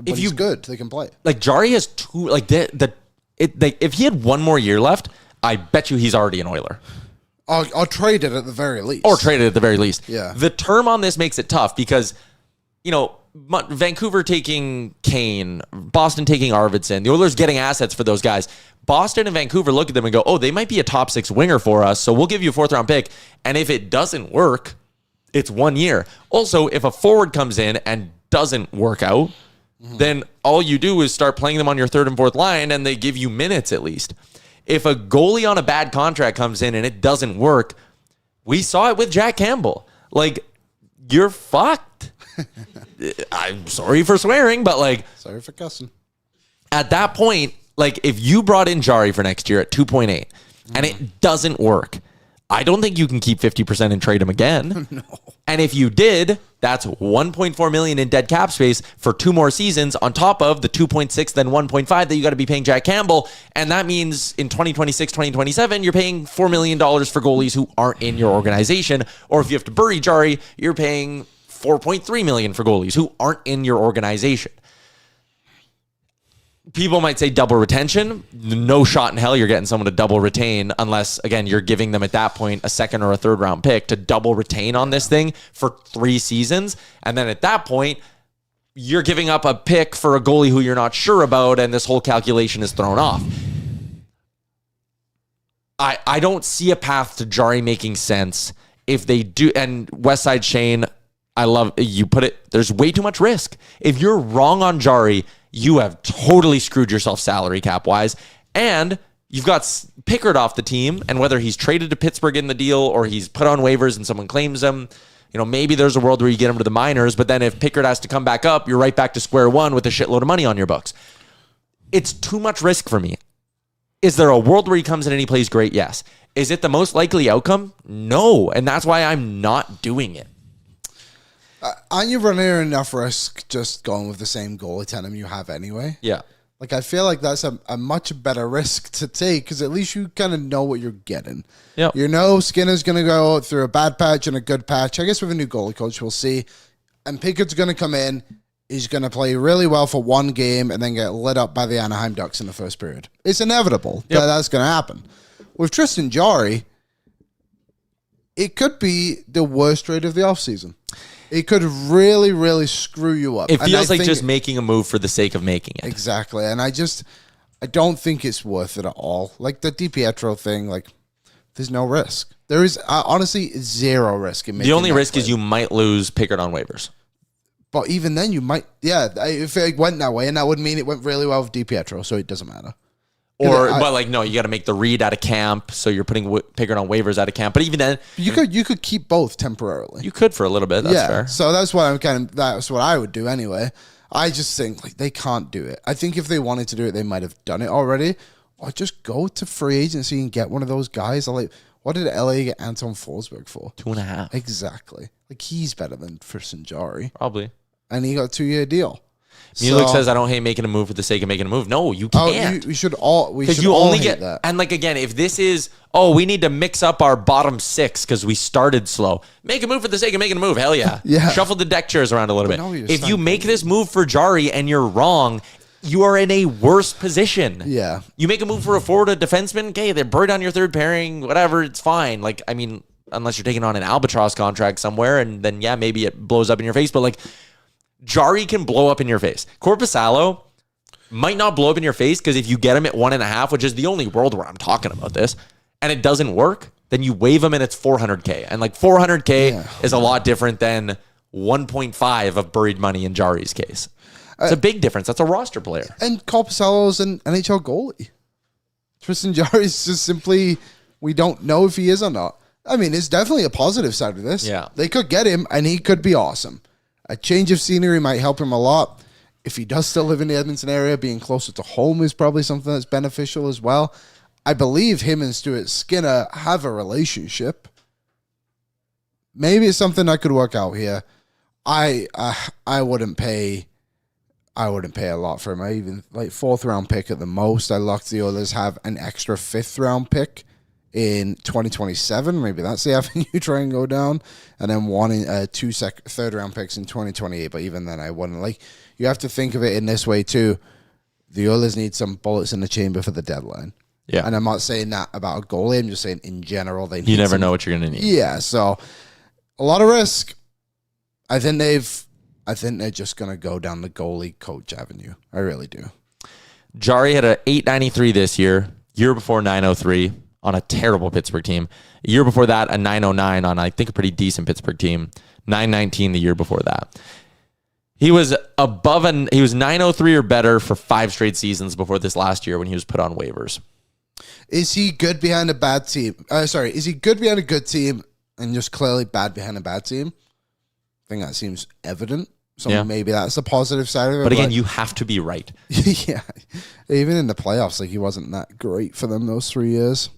if he's good, they can play. Like Jarry has two. Like if he had one more year left, I bet you he's already an Oiler. Or traded at the very least. Yeah. The term on this makes it tough because, Vancouver taking Kane, Boston taking Arvidsson, the Oilers getting assets for those guys. Boston and Vancouver look at them and go, oh, they might be a top 6 winger for us, so we'll give you a 4th-round pick. And if it doesn't work, it's 1 year. Also, if a forward comes in and doesn't work out, then all you do is start playing them on your 3rd and 4th line, and they give you minutes at least. If a goalie on a bad contract comes in and it doesn't work, we saw it with Jack Campbell. Like, you're fucked. I'm sorry for swearing, but sorry for cussing. At that point, if you brought in Jarry for next year at 2.8 and it doesn't work, I don't think you can keep 50% and trade him again. No. And if you did, that's $1.4 million in dead cap space for 2 more seasons on top of the 2.6, then 1.5 that you got to be paying Jack Campbell. And that means in 2026, 2027, you're paying $4 million for goalies who aren't in your organization. Or if you have to bury Jarry, you're paying $4.3 million for goalies who aren't in your organization. People might say double retention. No shot in hell you're getting someone to double retain unless, again, you're giving them at that point a second or a third round pick to double retain on this thing for 3 seasons. And then at that point, you're giving up a pick for a goalie who you're not sure about, and this whole calculation is thrown off. I don't see a path to Jarry making sense if they do. And Westside Shane, I love you put it, there's way too much risk. If you're wrong on Jarry, you have totally screwed yourself salary cap wise. And you've got Pickard off the team. And whether he's traded to Pittsburgh in the deal or he's put on waivers and someone claims him, maybe there's a world where you get him to the minors. But then if Pickard has to come back up, you're right back to square one with a shitload of money on your books. It's too much risk for me. Is there a world where he comes in and he plays great? Yes. Is it the most likely outcome? No. And that's why I'm not doing it. Aren't you running enough risk just going with the same goalie tandem you have anyway? Yeah. Like, I feel like that's a much better risk to take because at least you kind of know what you're getting. Yep. You know Skinner's going to go through a bad patch and a good patch. I guess with a new goalie coach, we'll see. And Pickard's going to come in. He's going to play really well for 1 game and then get lit up by the Anaheim Ducks in the first period. It's inevitable that that's going to happen. With Tristan Jarry, it could be the worst trade of the offseason. It could really, really screw you up. It feels like just making a move for the sake of making it. Exactly. And I don't think it's worth it at all. Like the DiPietro thing, there's no risk. There is honestly 0 risk in making the only risk play. is you might lose Pickard on waivers. But even then you might, if it went that way, and that would mean it went really well with DiPietro, so it doesn't matter. No, you got to make the read out of camp, so you're putting Pickard on waivers out of camp. But even then, you could keep both temporarily. You could for a little bit. That's fair. So that's why that's what I would do anyway. I just think they can't do it. I think if they wanted to do it, they might have done it already, or just go to free agency and get one of those guys. What did LA get Anton Forsberg for? 2.5. Exactly. He's better than Tristan Jarry. Probably. And he got a 2-year deal. Mulek says, I don't hate making a move for the sake of making a move. No, you can't. We should all hate that. And again, if this is, we need to mix up our bottom 6 because we started slow. Make a move for the sake of making a move. Hell yeah. Yeah. Shuffle the deck chairs around a little bit. If you make this move for Jarry and you're wrong, you are in a worse position. Yeah. You make a move for a forward, a defenseman, okay, they're buried on your third pairing, whatever, it's fine. Unless you're taking on an albatross contract somewhere, and then, maybe it blows up in your face. But, Jarry can blow up in your face. Korpisalo might not blow up in your face because if you get him at 1.5, which is the only world where I'm talking about this, and it doesn't work, then you waive him and it's $400K. And $400K is a lot different than 1.5 of buried money in Jarry's case. It's a big difference. That's a roster player. And Korpisalo's an NHL goalie. Tristan Jarry is just simply, we don't know if he is or not. I mean, it's definitely a positive side of this. Yeah. They could get him and he could be awesome. A change of scenery might help him a lot. If he does still live in the Edmonton area, being closer to home is probably something that's beneficial as well. I believe him and Stuart Skinner have a relationship. Maybe it's something that could work out here. I wouldn't pay a lot for him. I even 4th round pick at the most. I lucked the Oilers have an extra 5th round pick in 2027. Maybe that's the avenue you try and go down, and then 2 third round picks in 2028. But even then, I wouldn't. You have to think of it in this way too. The Oilers need some bullets in the chamber for the deadline. Yeah, and I'm not saying that about a goalie. I'm just saying in general they need. You never know what you're going to need. Yeah, so a lot of risk. I think they're just going to go down the goalie coach avenue. I really do. Jarry had a 893 this year. Year before 903. On a terrible Pittsburgh team. A year before that, a 909 on, I think, a pretty decent Pittsburgh team. 919 the year before that. He was he was 903 or better for 5 straight seasons before this last year when he was put on waivers. Is he good behind a bad team? Is he good behind a good team and just clearly bad behind a bad team? I think that seems evident. So maybe that's the positive side of it. But again, you have to be right. Yeah. Even in the playoffs, he wasn't that great for them those 3 years.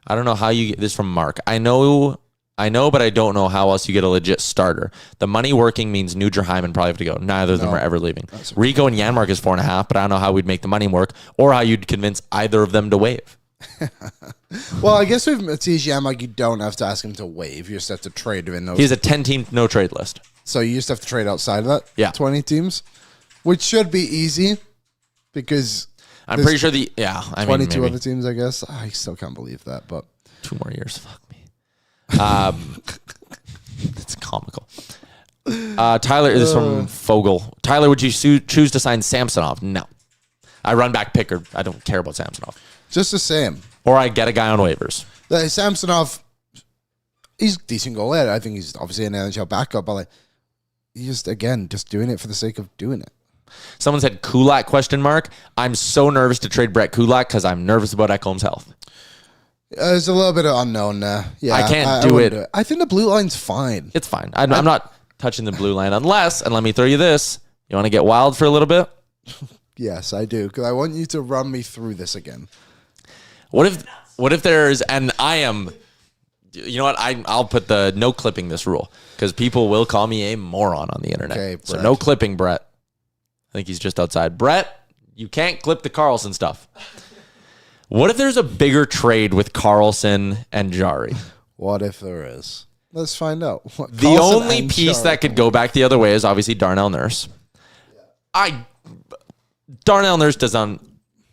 I don't know how you get this from Mark. I know, but I don't know how else you get a legit starter. The money working means Nuger Hyman probably have to go. Neither of them are ever leaving. Rico and Janmark is 4.5, but I don't know how we'd make the money work or how you'd convince either of them to waive. Well, I guess with Matisse Janmark, you don't have to ask him to waive. You just have to trade him in those. He's a 10-team no-trade list. So you just have to trade outside of that? 20 teams? Which should be easy because I'm pretty sure 22 other teams, I guess. I still can't believe that, but 2 more years. Fuck me. It's comical. Tyler is from Fogel. Tyler, would you choose to sign Samsonov? No. I run back Pickard. I don't care about Samsonov. Just the same. Or I get a guy on waivers. Samsonov, he's a decent goalie. I think he's obviously an NHL backup, but he's just doing it for the sake of doing it. Someone said Kulak ? I'm so nervous to trade Brett Kulak because I'm nervous about Ekholm's health. There's a little bit of unknown there. Yeah, I can't do it. I think the blue line's fine. It's fine. I'm not touching the blue line unless, and let me throw you this, you want to get wild for a little bit? Yes, I do, because I want you to run me through this again. What if there's, and I am, you know what, I'll put the no clipping this rule, because people will call me a moron on the internet. Okay, so no clipping, Brett. I think he's just outside. Brett, you can't clip the Karlsson stuff. What if there's a bigger trade with Karlsson and Jari? What if there is? Let's find out. The only piece that could go back the other way is obviously Darnell Nurse. Darnell Nurse doesn't.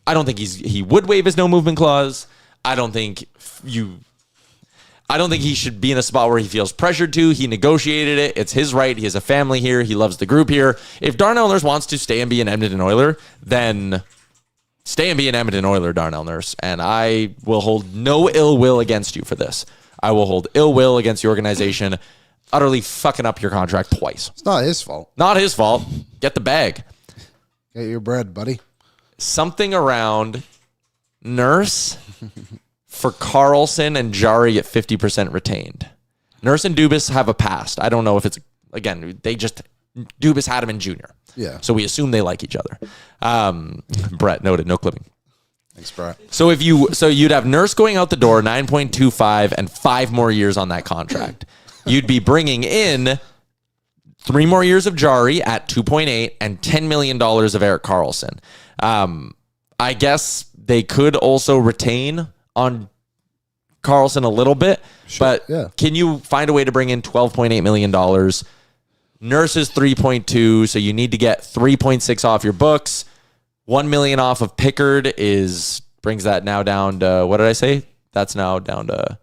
I don't think he would waive his no movement clause. I don't think he should be in a spot where he feels pressured to. He negotiated it. It's his right. He has a family here. He loves the group here. If Darnell Nurse wants to stay and be an Edmonton Oiler, then stay and be an Edmonton Oiler, Darnell Nurse. And I will hold no ill will against you for this. I will hold ill will against the organization utterly fucking up your contract twice. It's not his fault. Not his fault. Get the bag. Get your bread, buddy. Something around Nurse for Karlsson and Jari at 50% retained. Nurse and Dubas have a past. I don't know if it's, again, Dubas had him in junior. Yeah. So we assume they like each other. Brett noted, no clipping. Thanks, Brett. So you'd have Nurse going out the door, 9.25 and 5 more years on that contract. You'd be bringing in 3 more years of Jari at 2.8 and $10 million of Erik Karlsson. I guess they could also retain on Karlsson a little bit, but Can you find a way to bring in $12.8 million? Nurse is 3.2, so you need to get 3.6 off your books. $1 million off of Pickard brings that now down to, what did I say? That's now down to,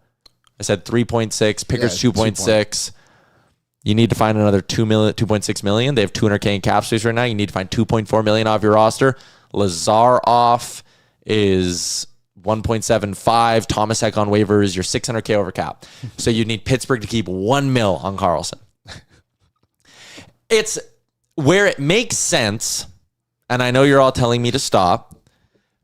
I said 3.6. Pickard's 2.6. You need to find another 2.6 million. They have $200K in cap space right now. You need to find 2.4 million off your roster. Lazar off is 1.75. Thomas Heck on waivers. You're $600K over cap. So you need Pittsburgh to keep $1 million on Karlsson. It's where it makes sense, and I know you're all telling me to stop,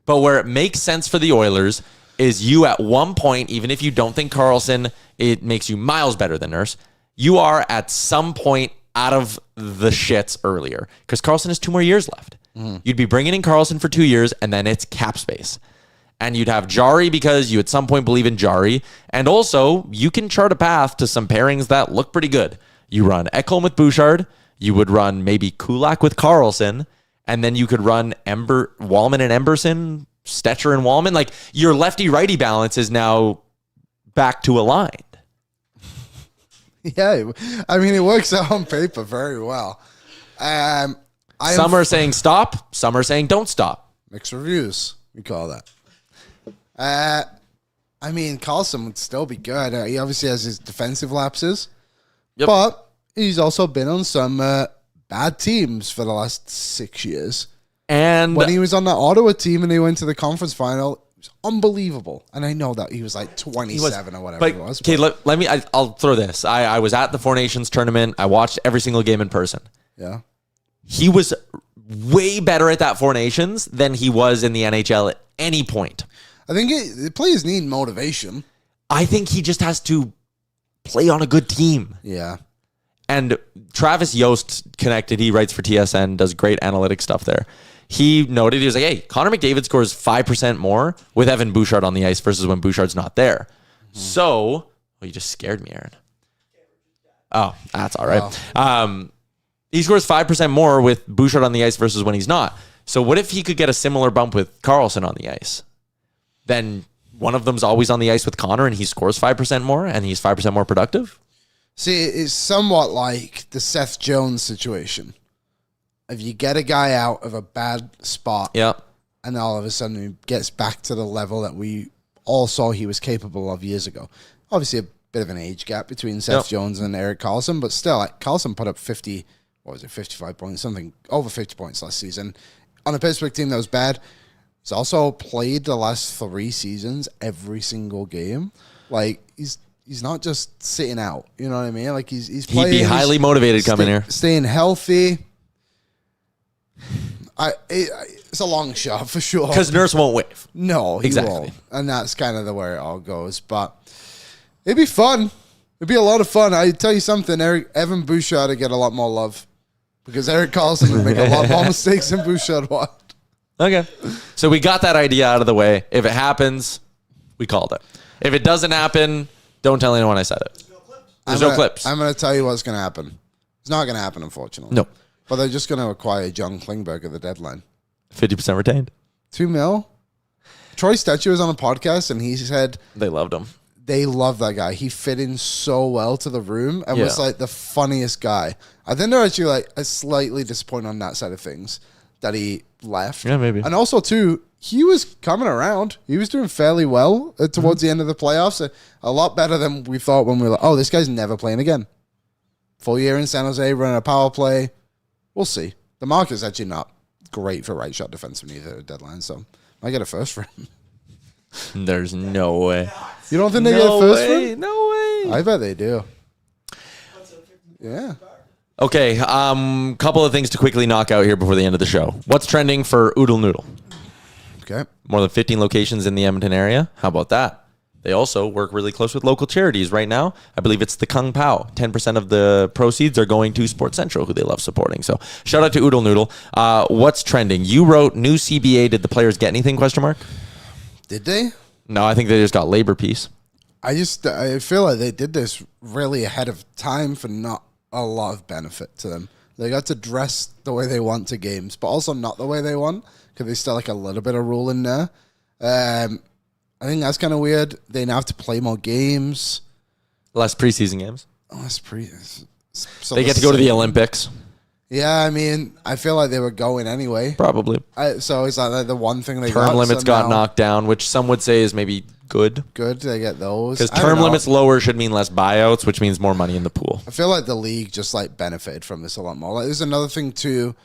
but where it makes sense for the Oilers is you at one point, even if you don't think Karlsson, it makes you miles better than Nurse, you are at some point out of the shits earlier because Karlsson has 2 more years left. You'd be bringing in Karlsson for 2 years, and then it's cap space. And you'd have Jari because you at some point believe in Jari. And also, you can chart a path to some pairings that look pretty good. You run Ekholm with Bouchard. You would run maybe Kulak with Karlsson. And then you could run Wallman and Emberson, Stetcher and Wallman. Like, your lefty-righty balance is now back to aligned. Yeah, I mean, it works out on paper very well. Some are saying stop. Some are saying don't stop. Mixed reviews, we call that. I mean, Karlsson would still be good. He obviously has his defensive lapses. Yep. But he's also been on some bad teams for the last 6 years. And when he was on the Ottawa team and they went to the conference final, it was unbelievable. And I know that he was like 27 or whatever it was. Okay, let me, I'll throw this. I was at the Four Nations tournament. I watched every single game in person. Yeah. He was way better at that Four Nations than he was in the NHL at any point. I think the players need motivation. I think he just has to play on a good team. Yeah. And Travis Yost connected. He writes for TSN, does great analytic stuff there. He noted, he was like, hey, Connor McDavid scores 5% more with Evan Bouchard on the ice versus when Bouchard's not there. So, well, you just scared me, Aaron. Oh, that's all right. Wow. He scores 5% more with Bouchard on the ice versus when he's not. So what if he could get a similar bump with Karlsson on the ice? Then one of them's always on the ice with Connor and he scores 5% more and he's 5% more productive? See, it's somewhat like the Seth Jones situation. If you get a guy out of a bad spot, and all of a sudden he gets back to the level that we all saw he was capable of years ago. Obviously, a bit of an age gap between Seth Jones and Erik Karlsson, but still, like, Karlsson put up 55 points, something over 50 points last season. On a Pittsburgh team that was bad, he's also played the last 3 seasons every single game. Like, he's not just sitting out. You know what I mean? Like, he's playing. He'd be highly motivated coming here. Staying healthy. It's a long shot for sure. Because Nurse won't wave. No, he won't. And that's kind of the way it all goes. But it'd be fun. It'd be a lot of fun. I tell you something, Evan Bouchard would get a lot more love. Because Erik Karlsson would make a lot more mistakes than Bouchard would. Okay. So we got that idea out of the way. If it happens, we called it. If it doesn't happen, don't tell anyone I said it. There's no clips. I'm going to tell you what's going to happen. It's not going to happen, unfortunately. No. But they're just going to acquire John Klingberg at the deadline. 50% retained. $2 million. Troy Stetcher was on a podcast, and he said They loved him. they love that guy. He fit in so well to the room and was like the funniest guy. I think they're actually like a slightly disappointed on that side of things that he left. Yeah, maybe. And also, too, he was coming around. He was doing fairly well towards the end of the playoffs. A lot better than we thought when we were like, oh, this guy's never playing again. Full year in San Jose, running a power play. We'll see. The market's actually not great for right shot defenseman either at deadline, so I get a first for him. There's no way. You don't think they get a first for him? No way. I bet they do. Yeah. Okay, couple of things to quickly knock out here before the end of the show. What's trending for Oodle Noodle? Okay. More than 15 locations in the Edmonton area. How about that? They also work really close with local charities right now. I believe it's the Kung Pao. 10% of the proceeds are going to Sports Central, who they love supporting. So shout out to Oodle Noodle. What's trending? You wrote new CBA. Did the players get anything? ? Did they? No, I think they just got labor peace. I feel like they did this really ahead of time for not a lot of benefit to them. They got to dress the way they want to games, but also not the way they want because there's still like a little bit of rule in there. I think that's kind of weird. They now have to play more games. Less preseason games. Oh, that's so They get to go to the Olympics. Yeah, I mean, I feel like they were going anyway. Probably. So it's like the one thing they got. Term limits got knocked down, which some would say is maybe good. Good, they get those. Because term limits lower should mean less buyouts, which means more money in the pool. I feel like the league just like benefited from this a lot more. Like, there's another thing too.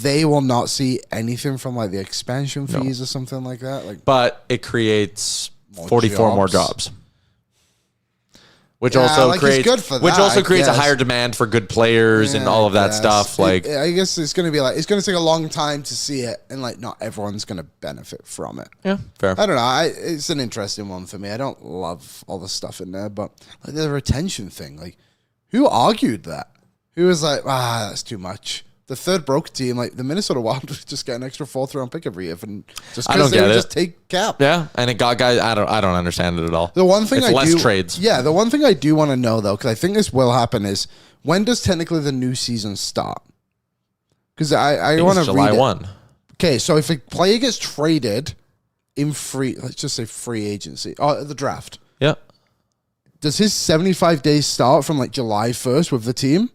They will not see anything from like the expansion fees or something like that. Like, but it creates more 44 more jobs. Which also creates good for that, which also I creates a guess. higher demand for good players and all of that stuff. Like, I guess it's going to be like it's going to take a long time to see it, and like not everyone's going to benefit from it. yeah, fair. I don't know. It's an interesting one for me. I don't love all the stuff in there, but like the retention thing, like who argued that? Who was like, that's too much. The third broke team, like the Minnesota Wild, would just get an extra 4th round pick every year, and just I don't because they get would it. just take cap. Yeah, and it got guys. I don't understand it at all. The one thing it's I less do, trades. Yeah, the one thing I do want to know though, because I think this will happen, is when does technically the new season start? Because I want to July read it. 1. Okay, so if a player gets traded in let's just say free agency, the draft, Yeah. does his 75 days start from like July 1st with the team?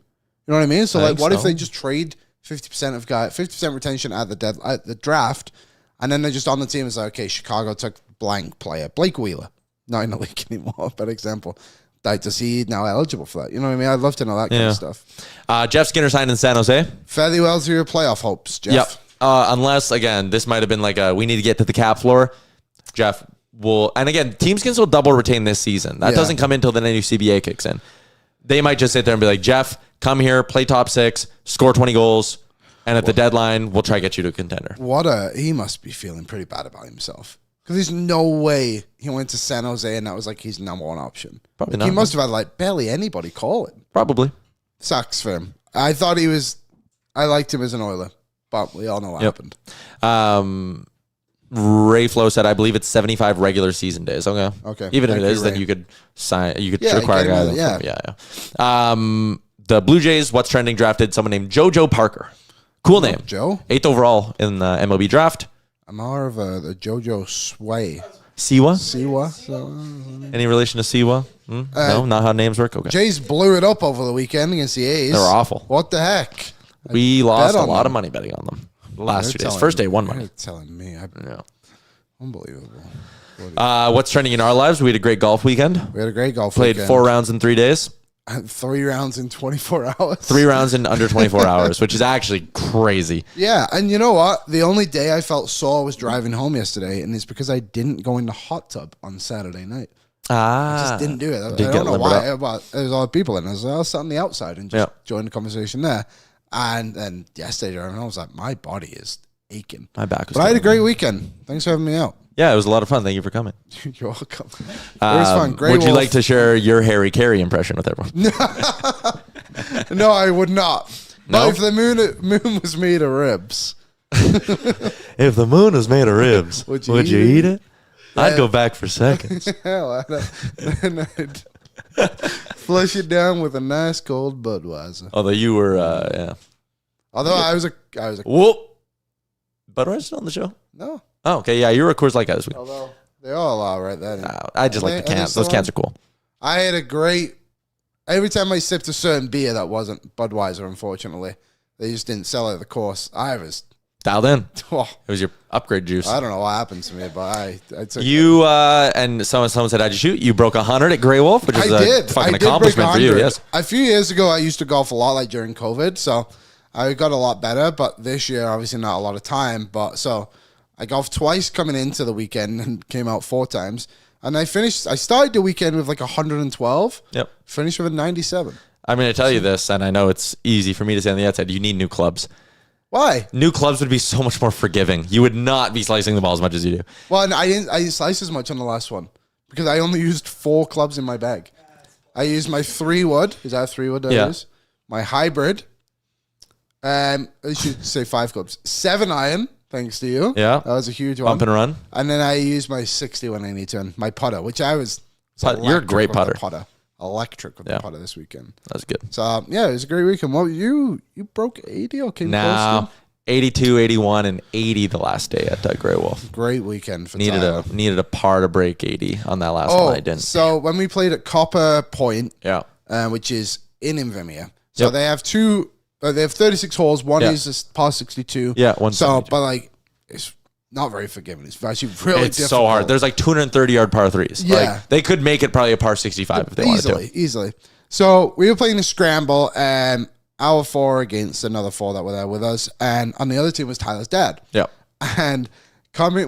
You know what I mean? So I like, think what if so. they just trade 50% retention at the draft, and then they're just on the team? It's like, okay, Chicago took blank player, Blake Wheeler, not in the league anymore, but example. Like, does he now eligible for that? You know what I mean? I'd love to know that kind of stuff. Jeff Skinner signed in San Jose. Fairly well to your playoff hopes, Jeff. Yep. Unless, again, this might have been like we need to get to the cap floor. Jeff will, and again, teams can still double retain this season. That doesn't come in until the new CBA kicks in. They might just sit there and be like, Jeff, come here, play top 6, score 20 goals, and at the deadline, we'll try to get you to a contender. He must be feeling pretty bad about himself. Because there's no way he went to San Jose and that was like his number one option. Probably Like, not. he must have had like barely anybody call him. Probably. Sucks for him. I liked him as an Oiler, but we all know what happened. Ray Flo said, I believe it's 75 regular season days. Okay. Even if Thank it is, you, then Ray. you could sign, you could Yeah, require a get guy. him out, Yeah. The Blue Jays, what's trending, drafted someone named JoJo Parker. Cool name. Joe? 8th overall in the MLB draft. I'm more of the JoJo Sway. Siwa? Siwa. Any relation to Siwa? No, not how names work? Okay. Jays blew it up over the weekend against the A's. They were awful. What the heck? We lost a on lot them. of money betting on them the last You're 2 days. telling First day, me. won You're money. telling me. Yeah. Unbelievable. What's trending in our lives? We had a great golf weekend. We had a great golf Played weekend. 4 rounds in 3 days. 3 rounds in 24 hours. 3 rounds in under 24 hours, which is actually crazy. Yeah, and you know what? The only day I felt sore was driving home yesterday, and it's because I didn't go in the hot tub on Saturday night. I just didn't do it. I don't know why. But there's a lot of people in there, so I'll sit on the outside and just join the conversation there. And then yesterday, I was like, my body is aching. My back was But I had a killing great weekend. Thanks for having me out. Yeah, it was a lot of fun. Thank you for coming. You're welcome. It was fun. Great. Would you like to share your Harry Carey impression with everyone? No, I would not. No? But if the moon was made of ribs, If the moon was made of ribs, would you eat it? I'd go back for seconds. hell, then I'd flush it down with a nice cold Budweiser. Although you were, yeah. Although I was a Whoop. Budweiser on the show? no. Oh, okay. Yeah, you were a Coors Light guy this week. Although they all are right there. I just like the cans. Those cans are cool. I had a great. Every time I sipped a certain beer that wasn't Budweiser, unfortunately, they just didn't sell it at the course. I was. Dialed in. Oh, It was your upgrade juice. I don't know what happened to me, but I took You and someone said, how'd you shoot? You broke 100 at Grey Wolf, which is a fucking accomplishment for you. Yes. A few years ago, I used to golf a lot, like during COVID, so I got a lot better. But this year, obviously, not a lot of time. But so I golfed twice coming into the weekend and came out 4 times. And I started the weekend with like 112. Yep. Finished with a 97. I'm going to tell you this, and I know it's easy for me to say on the outside. You need new clubs. Why? New clubs would be so much more forgiving. You would not be slicing the ball as much as you do. Well, I didn't slice as much on the last one because I only used 4 clubs in my bag. I used my 3-wood. Is that a 3-wood? Yeah. Use? My hybrid. I should say 5 clubs. 7-iron, thanks to you. Yeah. That was a huge one. Bump and run. And then I used my 60 when I need to, and my putter, which I was. You're a great electric with putter. the Electric with the putter this weekend. That's good. So yeah, it was a great weekend. Well, you broke 80 or came close Now, 82, 81, and 80 the last day at Grey Wolf. to? Great weekend for Tyler. Needed a par to break 80 on that last one. I didn't. So when we played at Copper Point, Yeah. which is in Inverness, so Yep. they have 2. They have 36 holes. One Yeah. is a par 62. Yeah, So, 172. but like, it's not very forgiving. It's actually really It's difficult. so hard. There's like 230-yard par threes. Yeah. Like, they could make it probably a par 65 if they wanted to. Easily. So we were playing a scramble, and our 4 against another 4 that were there with us, and on the other team was Tyler's dad. Yeah. And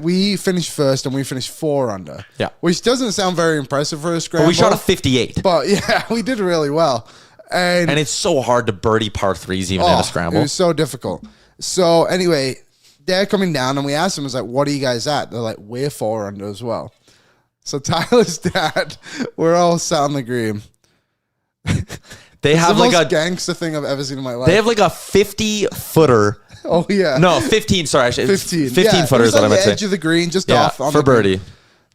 we finished first, and we finished 4 under. Yeah. Which doesn't sound very impressive for a scramble. But we shot a 58. But yeah, we did really well. And And it's so hard to birdie par threes even in a scramble. It was so difficult. So anyway, they're coming down, and we asked them, "Was like, what are you guys at?" They're like, "We're 4 under as well." So Tyler's dad, we're all sat on the green. They have It's the like most a gangster thing I've ever seen in my life. they have like a 50-footer. Oh yeah, No, 15. Sorry, 15. 15 yeah, footers. It was What I on meant the to edge say. of the green, just Yeah, off on for the green. birdie.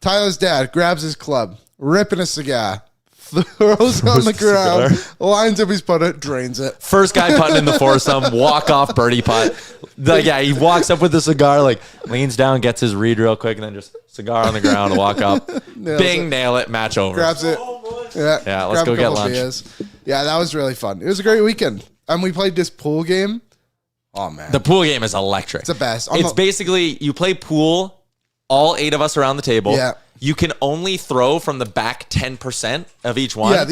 Tyler's dad grabs his club, ripping a cigar, throws it on the the ground, cigar. lines up his putter, drains it. First guy putting in the foursome, walk off birdie putt. Like, yeah, he walks up with the cigar, like leans down, gets his read real quick, and then just cigar on the ground, walk up, bing, nail it, match over. Grabs it. Yeah, Yeah, let's grab go a get couple lunch. beers. Yeah, that was really fun. It was a great weekend. And we played this pool game. Oh, man. The pool game is electric. It's the best. It's basically you play pool, all 8 of us around the table. Yeah. You can only throw from the back 10% of each one. Yeah,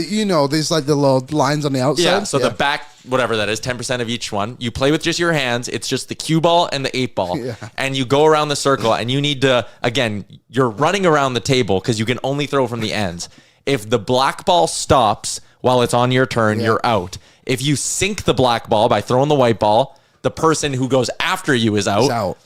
there's like the little lines on the outside. Yeah, so the back, whatever that is, 10% of each one. You play with just your hands. It's just the cue ball and the 8 ball. Yeah. And you go around the circle, and you need to, again, you're running around the table because you can only throw from the ends. If the black ball stops while it's on your turn, you're out. If you sink the black ball by throwing the white ball, the person who goes after you is out. It's out.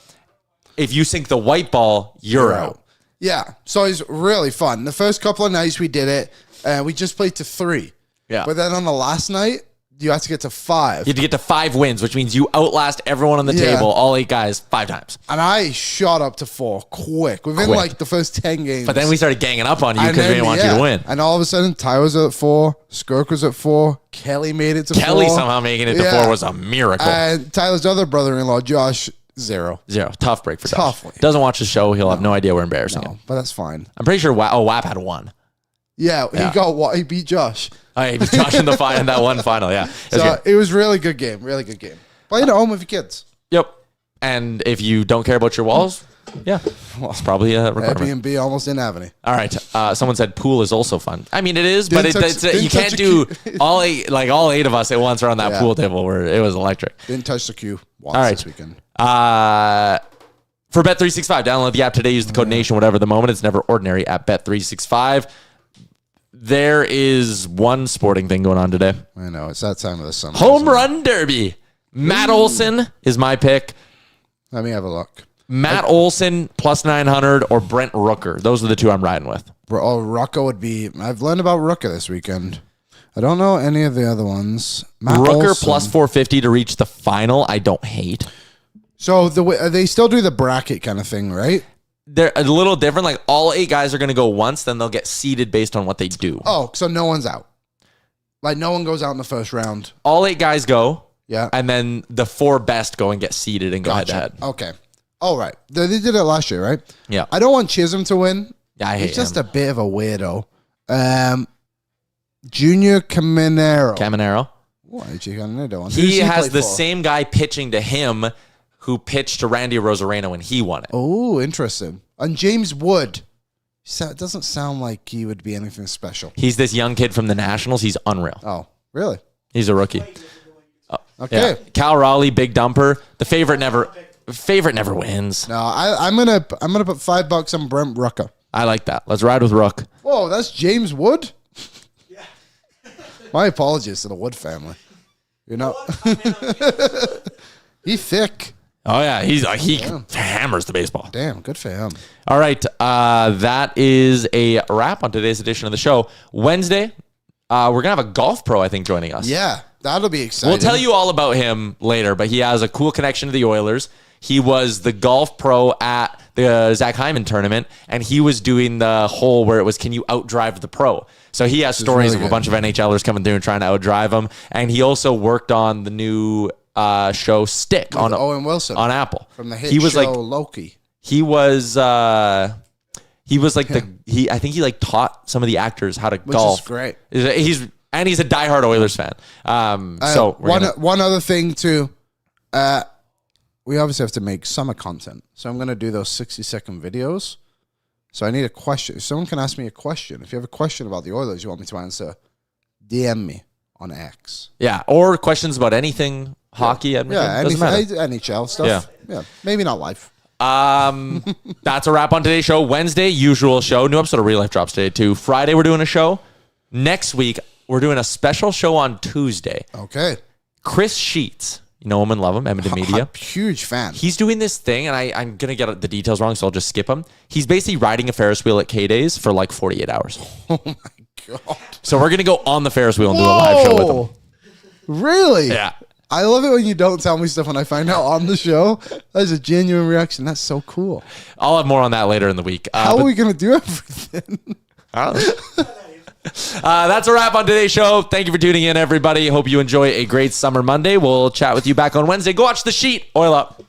If you sink the white ball, you're out. Yeah, so it's really fun. The first couple of nights we did it, we just played to 3. Yeah. But then on the last night, you have to get to 5. You have to get to 5 wins, which means you outlast everyone on the table, all 8 guys, 5 times. And I shot up to 4 quick, within like the first 10 games. But then we started ganging up on you because we didn't want you to win. And all of a sudden, Ty was at 4, Skirk was at 4, Kelly made it to 4. Kelly somehow making it to 4 was a miracle. And Tyler's other brother-in-law, Josh, 0. Tough break for Tough Josh. one. Doesn't watch the show. He'll have no idea we're embarrassing him. But that's fine. I'm pretty sure WAP had 1. Yeah, he beat Josh. Oh, he was Josh in that one final, yeah. It was really good game, Playing at home with your kids. Yep. And if you don't care about your walls, yeah, it's probably a requirement. Airbnb almost didn't have any. All right. Someone said pool is also fun. I mean, it is, but you can't touch do all 8 of us at once around that pool table where it was electric. Didn't touch the queue once this weekend. For Bet365, download the app today. Use the code NATION, whatever the moment. It's never ordinary at Bet365. There is one sporting thing going on today. I know. It's that time of the summer. Home run derby. Matt Olson is my pick. Let me have a look. Matt Olson plus 900 or Brent Rooker. Those are the 2 I'm riding with. Rocco would be... I've learned about Rooker this weekend. I don't know any of the other ones. Matt Rooker Olson. plus 450 to reach the final. I don't hate. So they still do the bracket kind of thing, right? They're a little different. Like all 8 guys are going to go once, then they'll get seeded based on what they do. Oh, so no one's out. Like no one goes out in the first round. All 8 guys go. Yeah. And then the 4 best go and get seeded and go head to head. Okay. All right. They did it last year, right? Yeah. I don't want Chisholm to win. Yeah, I hate He's just him. a bit of a weirdo. Junior Caminero. Why did you another one? He has the same guy pitching to him who pitched to Randy Rosarena when he won it. Oh, interesting. And James Wood. It doesn't sound like he would be anything special. He's this young kid from the Nationals. He's unreal. Oh, really? He's a rookie. Okay. Yeah. Cal Raleigh, big dumper. The favorite never wins. No, I'm gonna put $5 on Brent Rooker. I like that. Let's ride with Rook. Whoa, that's James Wood? Yeah. My apologies to the Wood family. You know, he's thick. Oh yeah, he hammers the baseball. Damn, good for him. All right, that is a wrap on today's edition of the show. Wednesday, we're gonna have a golf pro, I think, joining us. Yeah, that'll be exciting. We'll tell you all about him later, but he has a cool connection to the Oilers. He was the golf pro at the Zach Hyman tournament, and he was doing the whole where it was, can you outdrive the pro? So he has stories of a bunch of NHLers coming through and trying to outdrive him. And he also worked on the new show Stick with on Owen Wilson on Apple. from the hit show Loki. He was like I think he like taught some of the actors how to golf. Which is great. He's a diehard Oilers fan. So one other thing too, we obviously have to make summer content. So I'm gonna do those 60-second videos. So I need a question. If someone can ask me a question, if you have a question about the Oilers you want me to answer, DM me on X. Yeah, or questions about anything hockey. Edmonton. Yeah, Doesn't matter. NHL stuff. Yeah, maybe not live. That's a wrap on today's show. Wednesday, usual show. New episode of Real Life drops today too. Friday, we're doing a show. Next week, we're doing a special show on Tuesday. Okay. Chris Sheets. You know him and love him, Edmonton Media. Huge fan. He's doing this thing, and I'm going to get the details wrong, so I'll just skip him. He's basically riding a Ferris wheel at K-Days for like 48 hours. Oh, my God. So we're going to go on the Ferris wheel and do a live show with him. Really? Yeah. I love it when you don't tell me stuff when I find out on the show. That's a genuine reaction. That's so cool. I'll have more on that later in the week. How are we going to do everything? I don't know. That's a wrap on today's show. Thank you for tuning in, everybody. Hope you enjoy a great summer Monday. We'll chat with you back on Wednesday. Go watch The Sheet. Oil up.